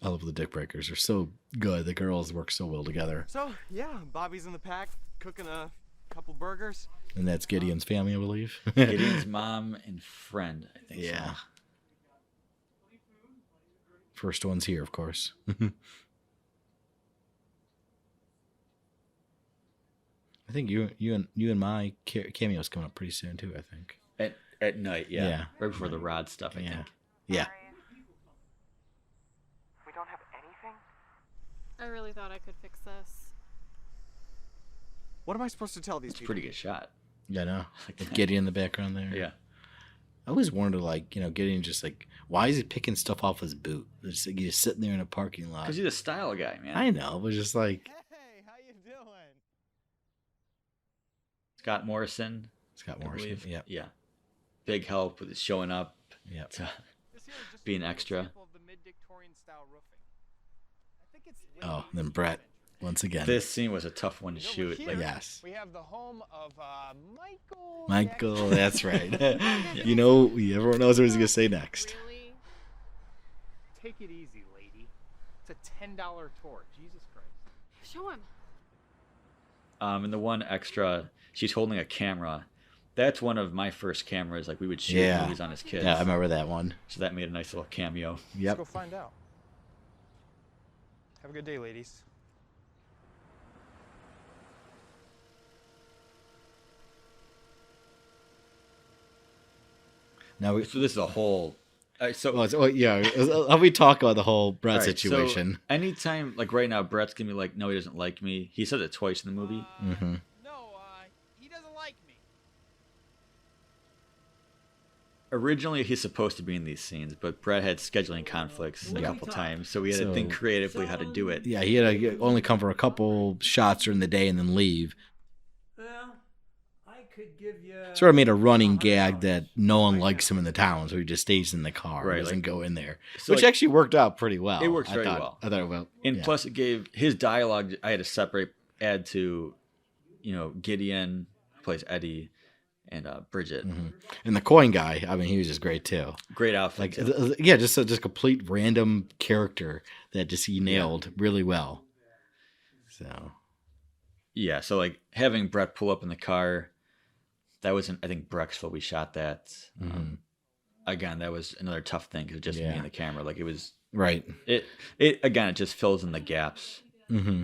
I love the Dick Breakers. They're so good. The girls work so well together. So, yeah, Bobby's in the pack, cooking a couple burgers. And that's Gideon's family, I believe. Gideon's mom and friend, I think. Yeah. So. First one's here, of course. I think you and my cameo's coming up pretty soon too. I think At night, yeah. Yeah. Right before the Rod stuff, I think. Yeah. We don't have anything? I really thought I could fix this. What am I supposed to tell these It's a people? pretty good shot. Yeah, I know. With Gideon in the background there. Yeah. I always wondered, like, Gideon just like, why is he picking stuff off his boot? It's like he's sitting there in a parking lot. Because he's a style guy, man. I know, but just like Hey, how you doing? Scott Morrison. Scott I Morrison. believe. Yep. Yeah. Big help with his showing up. Yep. To This here is just be an a extra. example of the mid-Victorian style roofing. I think it's Oh, then Brett once again. This scene was a tough one to You know, shoot. here Like, Yes. We have the home of Michael. Michael, that's right. Everyone knows what he's gonna say next. Really? Take it easy, lady. It's a $10 tour. Jesus Christ. Show him. and the one extra, she's holding a camera. That's one of my first cameras. Like we would shoot Yeah. movies on as kids. Yeah, I remember that one. So that made a nice little cameo. Yep. Let's go find out. Have a good day, ladies. Now we. So this is a whole. How we talk about the whole Brett All right, situation? So anytime, like right now, Brett's gonna be like, "No, he doesn't like me." He said it twice in the movie. Mm-hmm. He doesn't like me. Originally, he's supposed to be in these scenes, but Brett had scheduling conflicts a couple times, so we had to think creatively how to do it. Yeah, he had to only come for a couple shots during the day and then leave. Well, I could give you. Sort of made a running gag that no one likes him in the town, so he just stays in the car, Right, doesn't like- go in there, So, which like, actually worked out pretty well. It works I very thought. well. I thought, well, And yeah. plus, it gave his dialogue. I had to add to, Gideon who plays Eddie, and Bridget. Mm-hmm. And the coin guy, I mean, he was just great too. Great outfit. Like, too. yeah, just a complete random character that just he nailed really well. So Yeah, so like having Brett pull up in the car, that was I think Brecksville we shot that. Again, that was another tough thing because just me Yeah. and the camera. Like it was right. It again, it just fills in the gaps. Mm-hmm.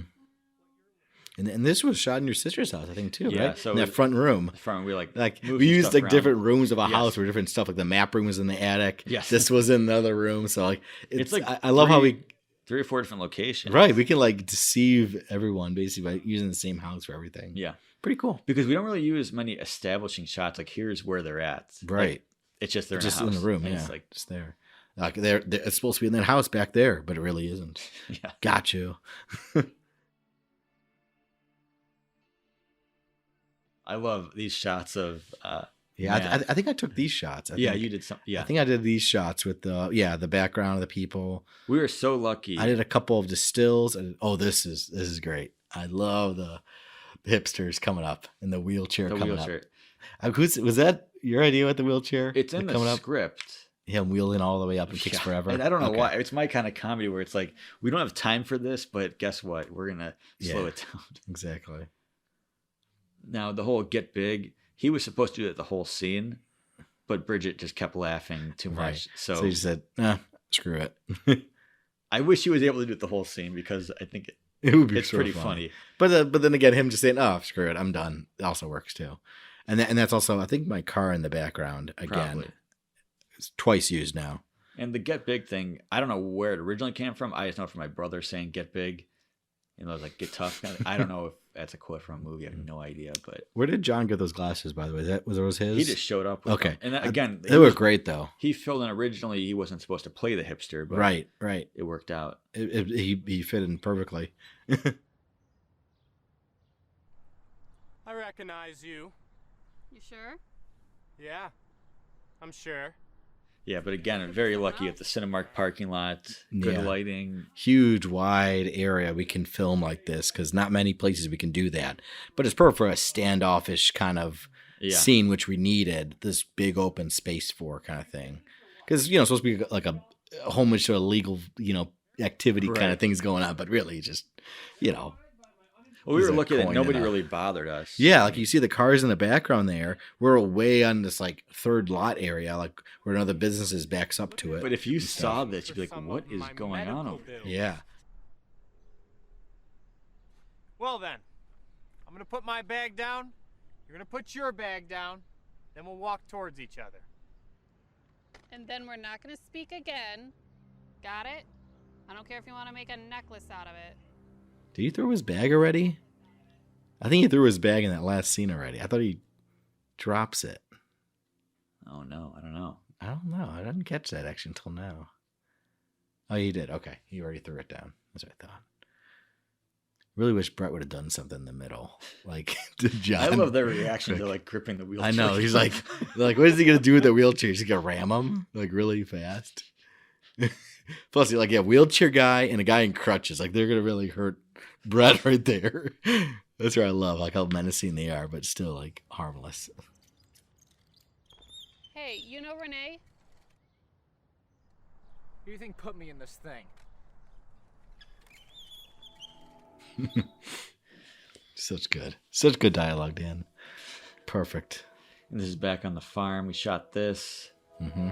And this was shot in your sister's house, I think, too, Yeah, right? so in that it- front room. The front, we moved we some used stuff like around. different rooms of a Yes. house where different stuff. Like the map room was in the attic. Yes. This was in another room. So like it's like I love how we 3 or 4 different locations. right we can like deceive everyone basically by using the same house for everything. Yeah. Pretty cool. Because we don't really use many establishing shots. Like here's where they're at. Right. Like, it's just they're Just in a in house. the room. and Yeah. It's like just there. Like they're it's supposed to be in that house back there, but it really isn't. Yeah. Got you. I love these shots of. Yeah, Matt. I think I took these shots. Yeah, you did some. Yeah, I think I did these shots with the background of the people. We were so lucky. I did a couple of distills. And, this is great. I love the hipsters coming up in the wheelchair. Was that your idea with the wheelchair? It's in the coming up? script. Him wheeling all the way up and kicks Yeah. forever. And I don't know Okay. why. It's my kind of comedy where it's like we don't have time for this, but guess what? We're gonna slow Yeah. it down. Exactly. Now, the whole get big, he was supposed to do it the whole scene, but Bridget just kept laughing too much. Right. So he said, nah, screw it. I wish he was able to do it the whole scene because I think It would be it's sort pretty of funny. But then again, him just saying, "Oh, screw it, I'm done," it also works too. And that's also, I think, my car in the background again. Probably. It's twice used now. And the get big thing, I don't know where it originally came from. I just know from my brother saying get big. You know, like get tough. I don't know if that's a quote from a movie. I have no idea. But Where did John get those glasses, by the way? Was his? he just showed up with Okay. them. And that, again, They were great though. He filled in originally. He wasn't supposed to play the hipster, but Right. it worked out. He fit in perfectly. I recognize you. You sure? Yeah, I'm sure. Yeah, but again, very lucky at the Cinemark parking lot. Good Yeah. lighting. Huge, wide area we can film like this because not many places we can do that. But it's perfect for a standoffish kind of scene, which we needed this big open space for kind of thing. Because, it's supposed to be like a homage to illegal, activity kind of Right. things going on. But really, just, Well, we There's were a lucky that coin nobody in a- really bothered us. Yeah, like you see the cars in the background there. We're away on this like third lot area, like where another businesses backs up to it. But if you and saw stuff. this, you'd be like, what is going on over there? Yeah. Well then, I'm gonna put my bag down. You're gonna put your bag down. Then we'll walk towards each other. And then we're not going to speak again. Got it? I don't care if you want to make a necklace out of it. Did he throw his bag already? I think he threw his bag in that last scene already. I thought he drops it. Oh no, I don't know. I don't know. I didn't catch that actually until now. Oh, he did. Okay, he already threw it down. That's what I thought. Really wish Brett would have done something in the middle, like to John. I love their reaction to like gripping the wheelchair. I know. He's like, what is he gonna do with the wheelchair? He's gonna ram him like really fast. Plus, like, wheelchair guy and a guy in crutches. Like, they're gonna really hurt Brett right there. That's what I love, like how menacing they are, but still like harmless. Hey, you know Renee? Who do you think put me in this thing? Such good dialogue, Dan. Perfect. And this is back on the farm. We shot this. Mm-hmm.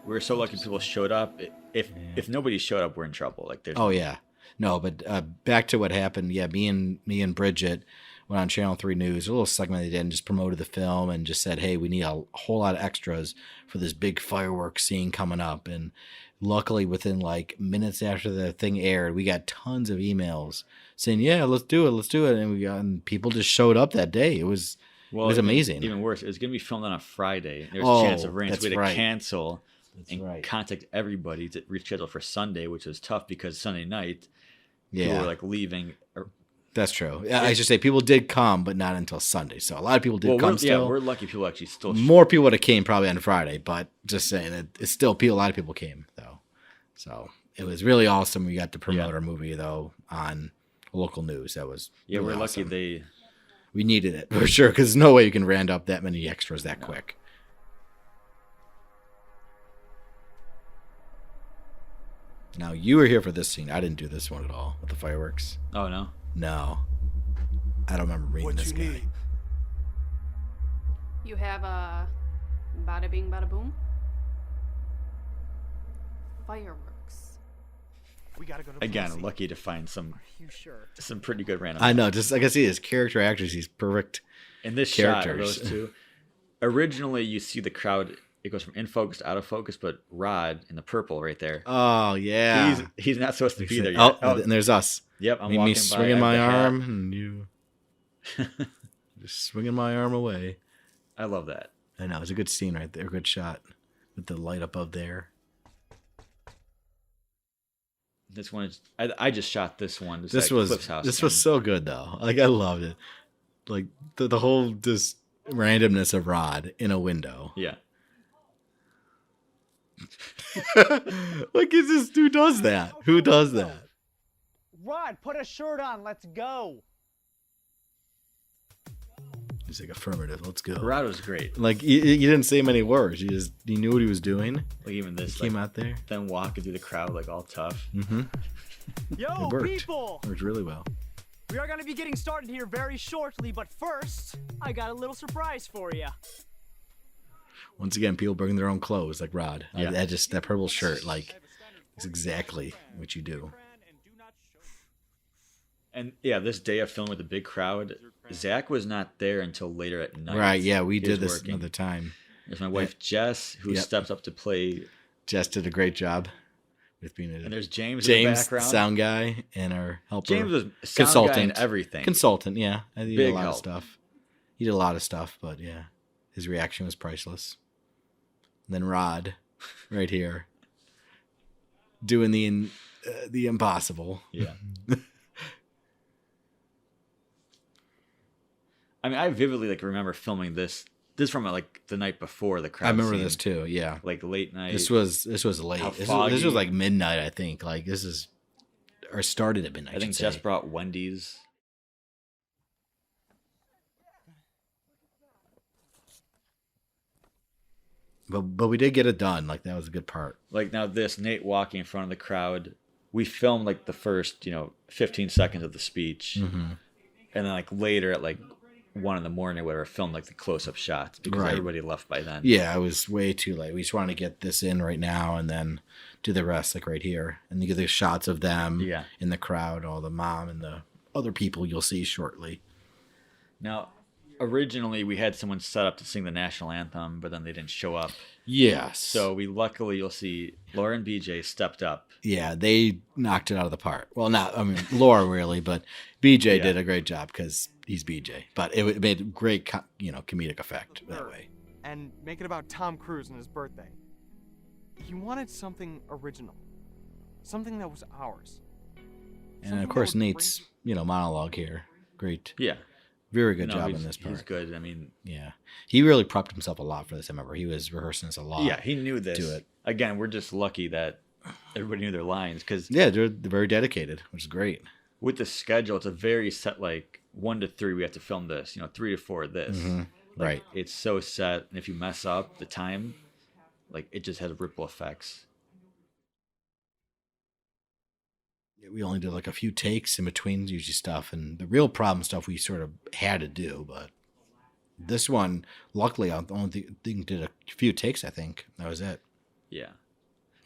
We were so lucky people showed up. If nobody showed up, we're in trouble. Like there's Oh yeah, no, but back to what happened. Yeah, me and Bridget went on Channel 3 News, a little segment they did, and just promoted the film and just said, hey, we need a whole lot of extras for this big fireworks scene coming up. And luckily, within like minutes after the thing aired, we got tons of emails saying, yeah, let's do it. And people just showed up that day. It was amazing. Even worse, it was going to be filmed on a Friday. There was Oh, a chance of rain, so that's we had to right. cancel That's and right. contact everybody to reschedule for Sunday, which was tough because Sunday night people Yeah. were like leaving. That's true. Yeah, I should say people did come, but not until Sunday. So a lot of people did come still. we're lucky people actually still. More people would have came probably on Friday, but just saying it's still a lot of people came though. So it was really awesome. We got to promote our movie though on local news. That was Yeah, really we're awesome. lucky We needed it for sure because there's no way you can round up that many extras that quick. Now you were here for this scene. I didn't do this one at all with the fireworks. Oh no. No, I don't remember reading this guy. You have a bada bing, bada boom. Fireworks. We gotta go to Again, lucky to find some pretty good random. I know, just like I see his character actors, he's perfect. In this characters. shot of those two, originally you see the crowd. It goes from in focus to out of focus, but Rod in the purple right there. Oh yeah, he's not supposed to be there Oh, yet. and there's us. Yep, I'm me walking by, swinging I my have the hat. arm, and you just swinging my arm away. I love that. I know, it was a good scene right there, good shot with the light above there. This one is. I just shot this one. This at was Cliff's house this again. was so good though. Like I loved it. Like the whole just randomness of Rod in a window. Yeah. Like is this who does that? Who does that? Rod, put a shirt on. Let's go. He's like, affirmative. Let's go. Rod was great. Like you didn't say many words. You knew what he was doing. Like even this, he came out there, then walking through the crowd like all tough. Mm-hmm. Yo, It worked. people! Worked really well. We are going to be getting started here very shortly, but first, I got a little surprise for you. Once again, people bring their own clothes, like Rod. Yeah. That purple shirt, like, is exactly what you do. And yeah, this day of filming with the big crowd, Zach was not there until later at night. Right? Yeah, we He did was this working. another time. There's my wife Jess, who Yep. steps up to play. Jess did a great job with being And there's James in the background. sound guy, and our helper. James was sound guy and everything. Consultant, yeah. I think he did Big a lot help. of stuff. He did a lot of stuff, but yeah, his reaction was priceless. And then Rod, right here, doing the impossible. Yeah. I mean, I vividly remember filming this. This from like the night before the crowd. I remember scene. this too. Yeah, Like late night. this was late. How This foggy. was like midnight, I think. Like this is, or started at midnight. I think should Jess say. brought Wendy's. But we did get it done. Like that was a good part. Like now this Nate walking in front of the crowd. We filmed like the first 15 seconds of the speech, Mm-hmm. and then like later at like 1 a.m, or whatever, filmed like the close-up shots because Right. everybody left by then. Yeah, it was way too late. We just wanted to get this in right now and then do the rest like right here. And you get the shots of them Yeah. in the crowd, all the mom and the other people you'll see shortly. Now, originally we had someone set up to sing the national anthem, but then they didn't show up. Yes. So you'll see Laura and BJ stepped up. Yeah, they knocked it out of the park. Well, Laura really, but BJ Yeah. did a great job because he's BJ. But it made great, comedic effect that way. And make it about Tom Cruise and his birthday. He wanted something original. Something that was ours. And Something of course, that would Nate's, monologue here. Great. Yeah. Very good No, job he's- in this part. He's good. I mean, Yeah. He really prepped himself a lot for this. I remember he was rehearsing this a lot. yeah, he knew this. Do it. Again, we're just lucky that everybody knew their lines because Yeah, they're very dedicated, which is great. with the schedule, it's a very set 1 to 3 we have to film this. 3 to 4 this. Mhm. Right. It's so set, and if you mess up the time, it just has ripple effects. We only did a few takes in between usually stuff, and the real problem stuff we sort of had to do. But this one, luckily, I only think did a few takes. I think that was it. Yeah,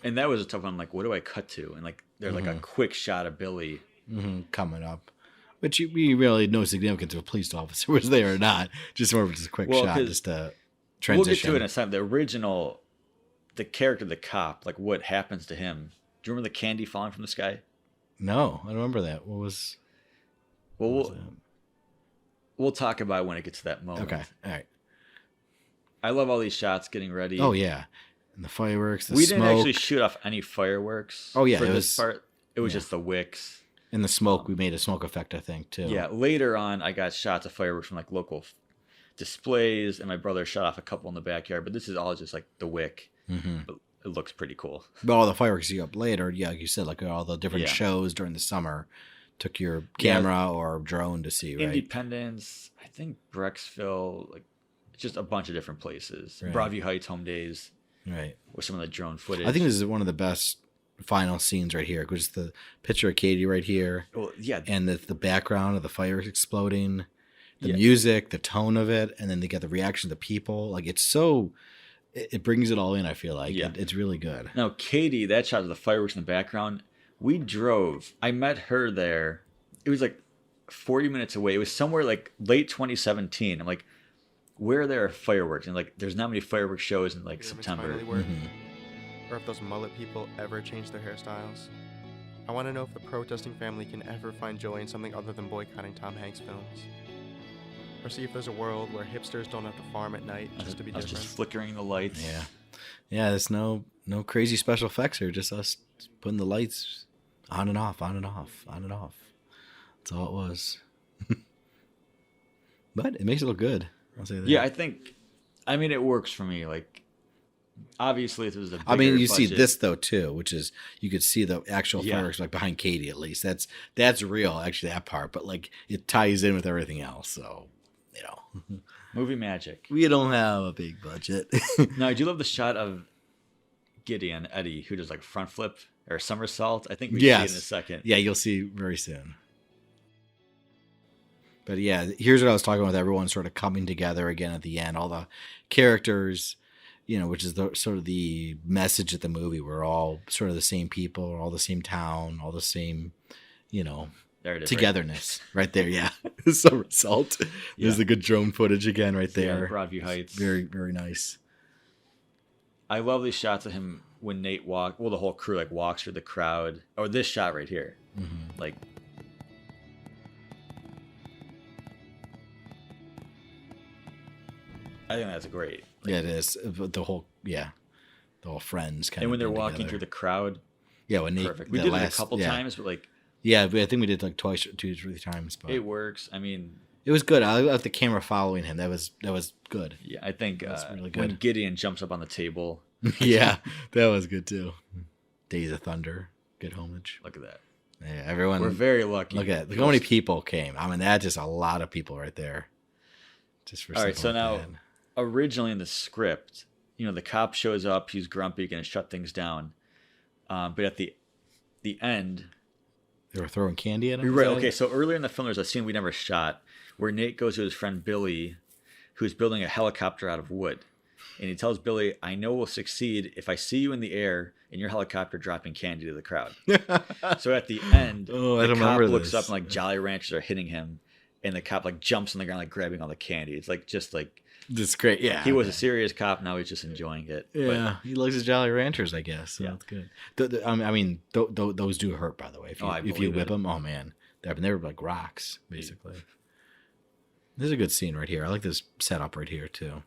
and that was a tough one. What do I cut to? And there's a quick shot of Billy. Coming up, which we really had no significance if a police officer was there or not. Just more of just a quick Well, shot, 'cause just to We'll get transition. to it in a second. The original, the character, the cop, what happens to him? Do you remember the candy falling from the sky? No, I don't remember that. What was? Well, we'll talk about it when it gets to that moment. Okay, all right. I love all these shots getting ready. Oh yeah, and the fireworks, the we smoke. didn't actually shoot off any fireworks. Oh, yeah, for it this was- part. It was yeah. just the wicks. And the smoke, we made a smoke effect, I think, too. Yeah, later on, I got shots of fireworks from local displays, and my brother shot off a couple in the backyard. But this is all just the wick. Mhm. But it looks pretty cool. But all the fireworks you up later, yeah, like you said, all the different Yeah. shows during the summer, took your Yeah. camera or drone to see, right? Independence, I think Brecksville, just a bunch of different places. Right. Broadview Heights home days, Right. with some of the drone footage. I think this is one of the best final scenes right here, because the picture of Katie right here, Well, yeah, and the background of the fireworks exploding, the Yeah. music, the tone of it, and then they get the reaction of the people. It's so, it brings it all in, I feel like. Yeah. It's really good. Now, Katie, that shot of the fireworks in the background, we drove. I met her there. It was 40 minutes away. It was somewhere late 2017. I'm where there are fireworks? And there's not many fireworks shows in September. Finally work. Or if those mullet people ever change their hairstyles. I want to know if the protesting family can ever find joy in something other than boycotting Tom Hanks films. Or see if there's a world where hipsters don't have to farm at night just to be Us different. just flickering the lights. Yeah. Yeah, there's no crazy special effects here, just us putting the lights on and off, on and off, on and off. That's all it was. But it makes it look good. I'll say that. Yeah, I mean, it works for me. Obviously, if it was a I mean, bigger you see budget- this though too, which is you could see the actual Yeah. fireworks behind Katie at least. That's real, actually, that part. But it ties in with everything else. So Movie magic. We don't have a big budget. No, I do love the shot of Gideon, Eddie, who does like front flip or somersault. I think we see it in a second. Yeah, you'll see very soon. But yeah, here's what I was talking about. Everyone sort of coming together again at the end. All the characters, which is sort of the message of the movie. We're all sort of the same people, all the same town, all the same, there it is, togetherness. Right there, yeah. Somersault. Yeah. There's the good drone footage again right there. Yeah, Broadview Heights. Very, very nice. I love these shots of him when Nate the whole crew like walks through the crowd. Or this shot right here. Mm-hmm. Like, I think that's great. Yeah, it is. The whole friends kind of. And when they're being walking together. through the crowd. Yeah, when Nate. Perfect. We did it a couple times, but like. Yeah, I think we did like twice, 2 or 3 times. But it works. I mean, it was good. I love the camera following him. That was good. Yeah, I think that's really good. When Gideon jumps up on the table. Yeah, that was good too. Days of Thunder, good homage. Look at that. Yeah, everyone. We're very lucky. Look at how many people came. I mean, that's just a lot of people right there. Just for all right. So like now, that. Originally in the script, the cop shows up. He's grumpy, going to shut things down. But at the end. They were throwing candy at him? Right. Okay. So earlier in the film, there's a scene we never shot where Nate goes to his friend Billy, who's building a helicopter out of wood. And he tells Billy, I know we'll succeed if I see you in the air in your helicopter dropping candy to the crowd. So at the end, the cop looks up and like Jolly Ranchers are hitting him. And the cop like jumps on the ground, like grabbing all the candy. It's like just like. That's great. Yeah. He was a serious cop. Now he's just enjoying it. Yeah. He likes his Jolly Ranchers, I guess. So that's good. Those do hurt, by the way. If you whip them, oh man. They were like rocks, basically. This is a good scene right here. I like this setup right here, too.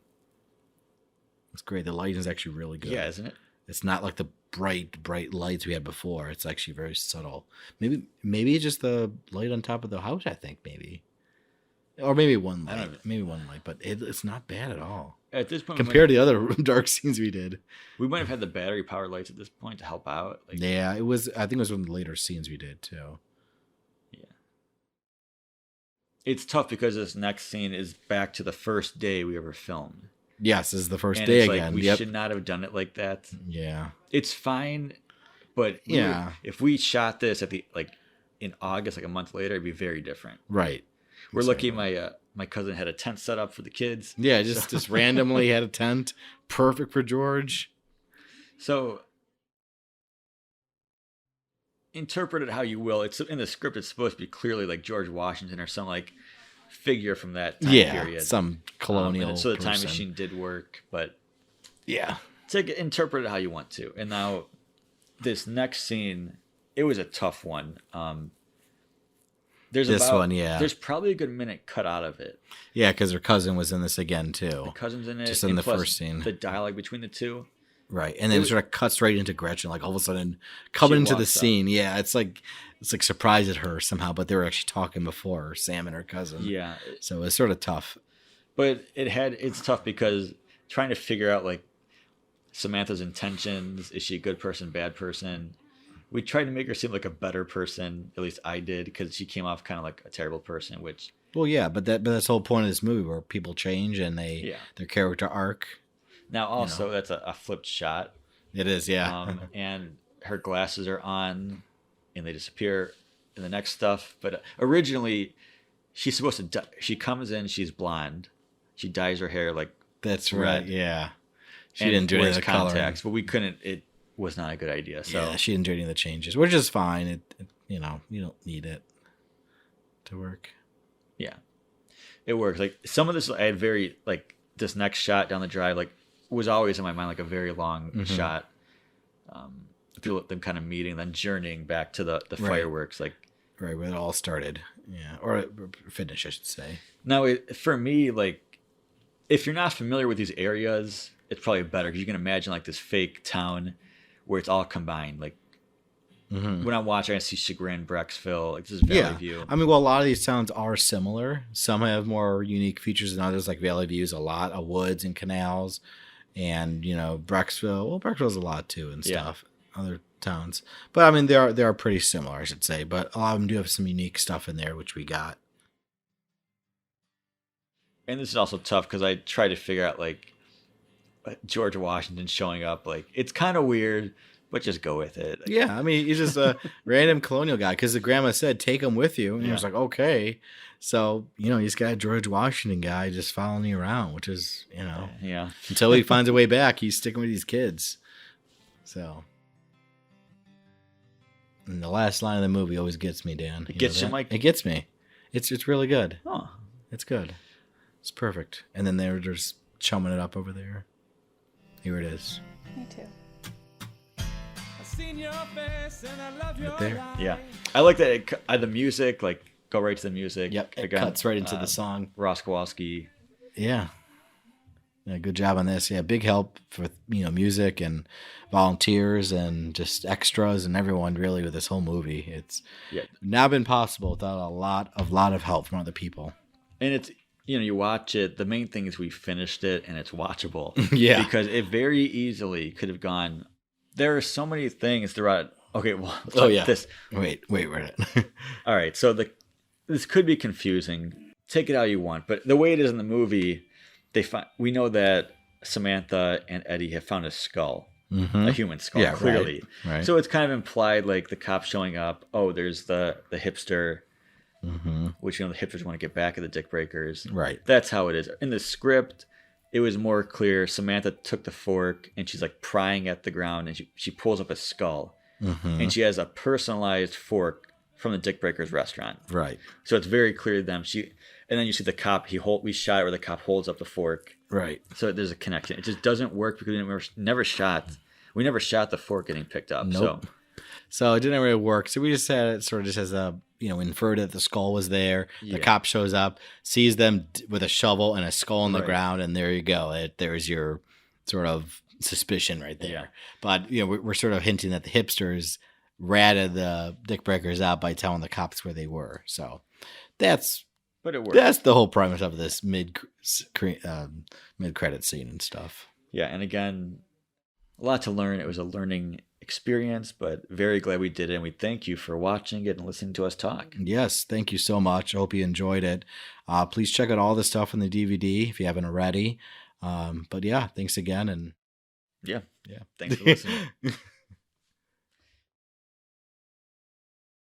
It's great. The lighting is actually really good. Yeah, isn't it? It's not like the bright lights we had before. It's actually very subtle. Maybe it's just the light on top of the house, I think, maybe. Or maybe one light, but it's not bad at all. At this point, compared to the other dark scenes we did, we might have had the battery powered lights at this point to help out. Yeah, it was. I think it was one of the later scenes we did too. Yeah, it's tough because this next scene is back to the first day we ever filmed. Yes, this is the first day again. We should not have done it like that. Yeah, it's fine, but if we shot this at in August, like a month later, it'd be very different. Right. We're lucky my cousin had a tent set up for the kids. Yeah, just randomly had a tent. Perfect for George. So interpret it how you will. It's in the script, it's supposed to be clearly like George Washington or some like figure from that time period. Some colonial so the time machine did work, but interpret it how you want to. And now this next scene, it was a tough one. There's probably a good minute cut out of it. Yeah, because her cousin was in this again too. The cousin's in it. Just in the first scene. The dialogue between the two. Right, and then it sort of cuts right into Gretchen, like all of a sudden coming into the scene. Yeah, it's like surprised at her somehow, but they were actually talking before, Sam and her cousin. Yeah, so it's sort of tough. But it's tough because trying to figure out like Samantha's intentions. Is she a good person, bad person? We tried to make her seem like a better person. At least I did, because she came off kind of like a terrible person. Which, well, yeah, but that's the whole point of this movie, where people change and their character arc. Now, also, that's a flipped shot. It is, yeah. And her glasses are on, and they disappear in the next stuff. But originally, she's supposed to. She comes in, she's blonde. She dyes her hair like that's red. Right. Yeah. She didn't do any of the contacts, but we couldn't. It was not a good idea. So yeah, she didn't do any of the changes, which is fine. It you don't need it to work. Yeah, it works. Like some of this, I had very like this next shot down the drive, like was always in my mind like a very long shot. Them kind of meeting, then journeying back to the fireworks, like right where it all started. Yeah, or finish, I should say. Now, for me, like if you're not familiar with these areas, it's probably better because you can imagine like this fake town where it's all combined. Like when I'm watching, I see Chagrin, Brecksville, like this is Valley View. I mean, well, a lot of these towns are similar. Some have more unique features than others. Like Valley View is a lot of woods and canals, and Brecksville. Well, Brecksville's a lot too and stuff. Other towns, but I mean, they are pretty similar, I should say. But a lot of them do have some unique stuff in there, which we got. And this is also tough because I try to figure out like George Washington showing up. Like it's kind of weird, but just go with it. Like, Yeah, I mean, he's just a random colonial guy because the grandma said, take him with you. And he was like, okay. So, he's got a George Washington guy just following you around, which is, yeah. until he finds a way back, he's sticking with these kids. So, and the last line of the movie always gets me, Dan. It gets you, that? Mike? It gets me. It's really good. Oh. It's good. It's perfect. And then they're just chumming it up over there. Here it is. Me too. Right there. Yeah. I like that the music, like go right to the music. Yep. It Again, cuts right into the song. Ross Kowalski. Yeah. Yeah, good job on this. Yeah, big help for music and volunteers and just extras and everyone really with this whole movie. It's not been possible without a lot of help from other people. And it's you watch it. The main thing is we finished it and it's watchable. Yeah. Because it very easily could have gone. There are so many things throughout. Okay, well, this. Wait. All right, so this could be confusing. Take it how you want, but the way it is in the movie, we know that Samantha and Eddie have found a skull, a human skull, clearly. Right. So it's kind of implied, like the cops showing up. Oh, there's the hipster, which the hipsters want to get back at the Dick Breakers. Right. That's how it is in the script. It was more clear. Samantha took the fork and she's like prying at the ground, and she pulls up a skull, and she has a personalized fork from the Dick Breakers restaurant. Right. So it's very clear to them. And then you see the cop. We shot it where the cop holds up the fork. Right. So there's a connection. It just doesn't work because we never shot the fork getting picked up. Nope. So it didn't really work. So we just had it sort of just as a inferred that the skull was there. The cop shows up, sees them with a shovel and a skull on the ground, and there you go. There's your sort of suspicion right there. Yeah. But we're sort of hinting that the hipsters ratted the Dick Breakers out by telling the cops where they were. So but it worked. That's the whole premise of this mid credit scene and stuff. Yeah, and again, a lot to learn. It was a learning experience, but very glad we did it. And we thank you for watching it and listening to us talk. Yes, thank you so much. I hope you enjoyed it. Please check out all the stuff on the DVD if you haven't already. But yeah, thanks again. And yeah, thanks for listening.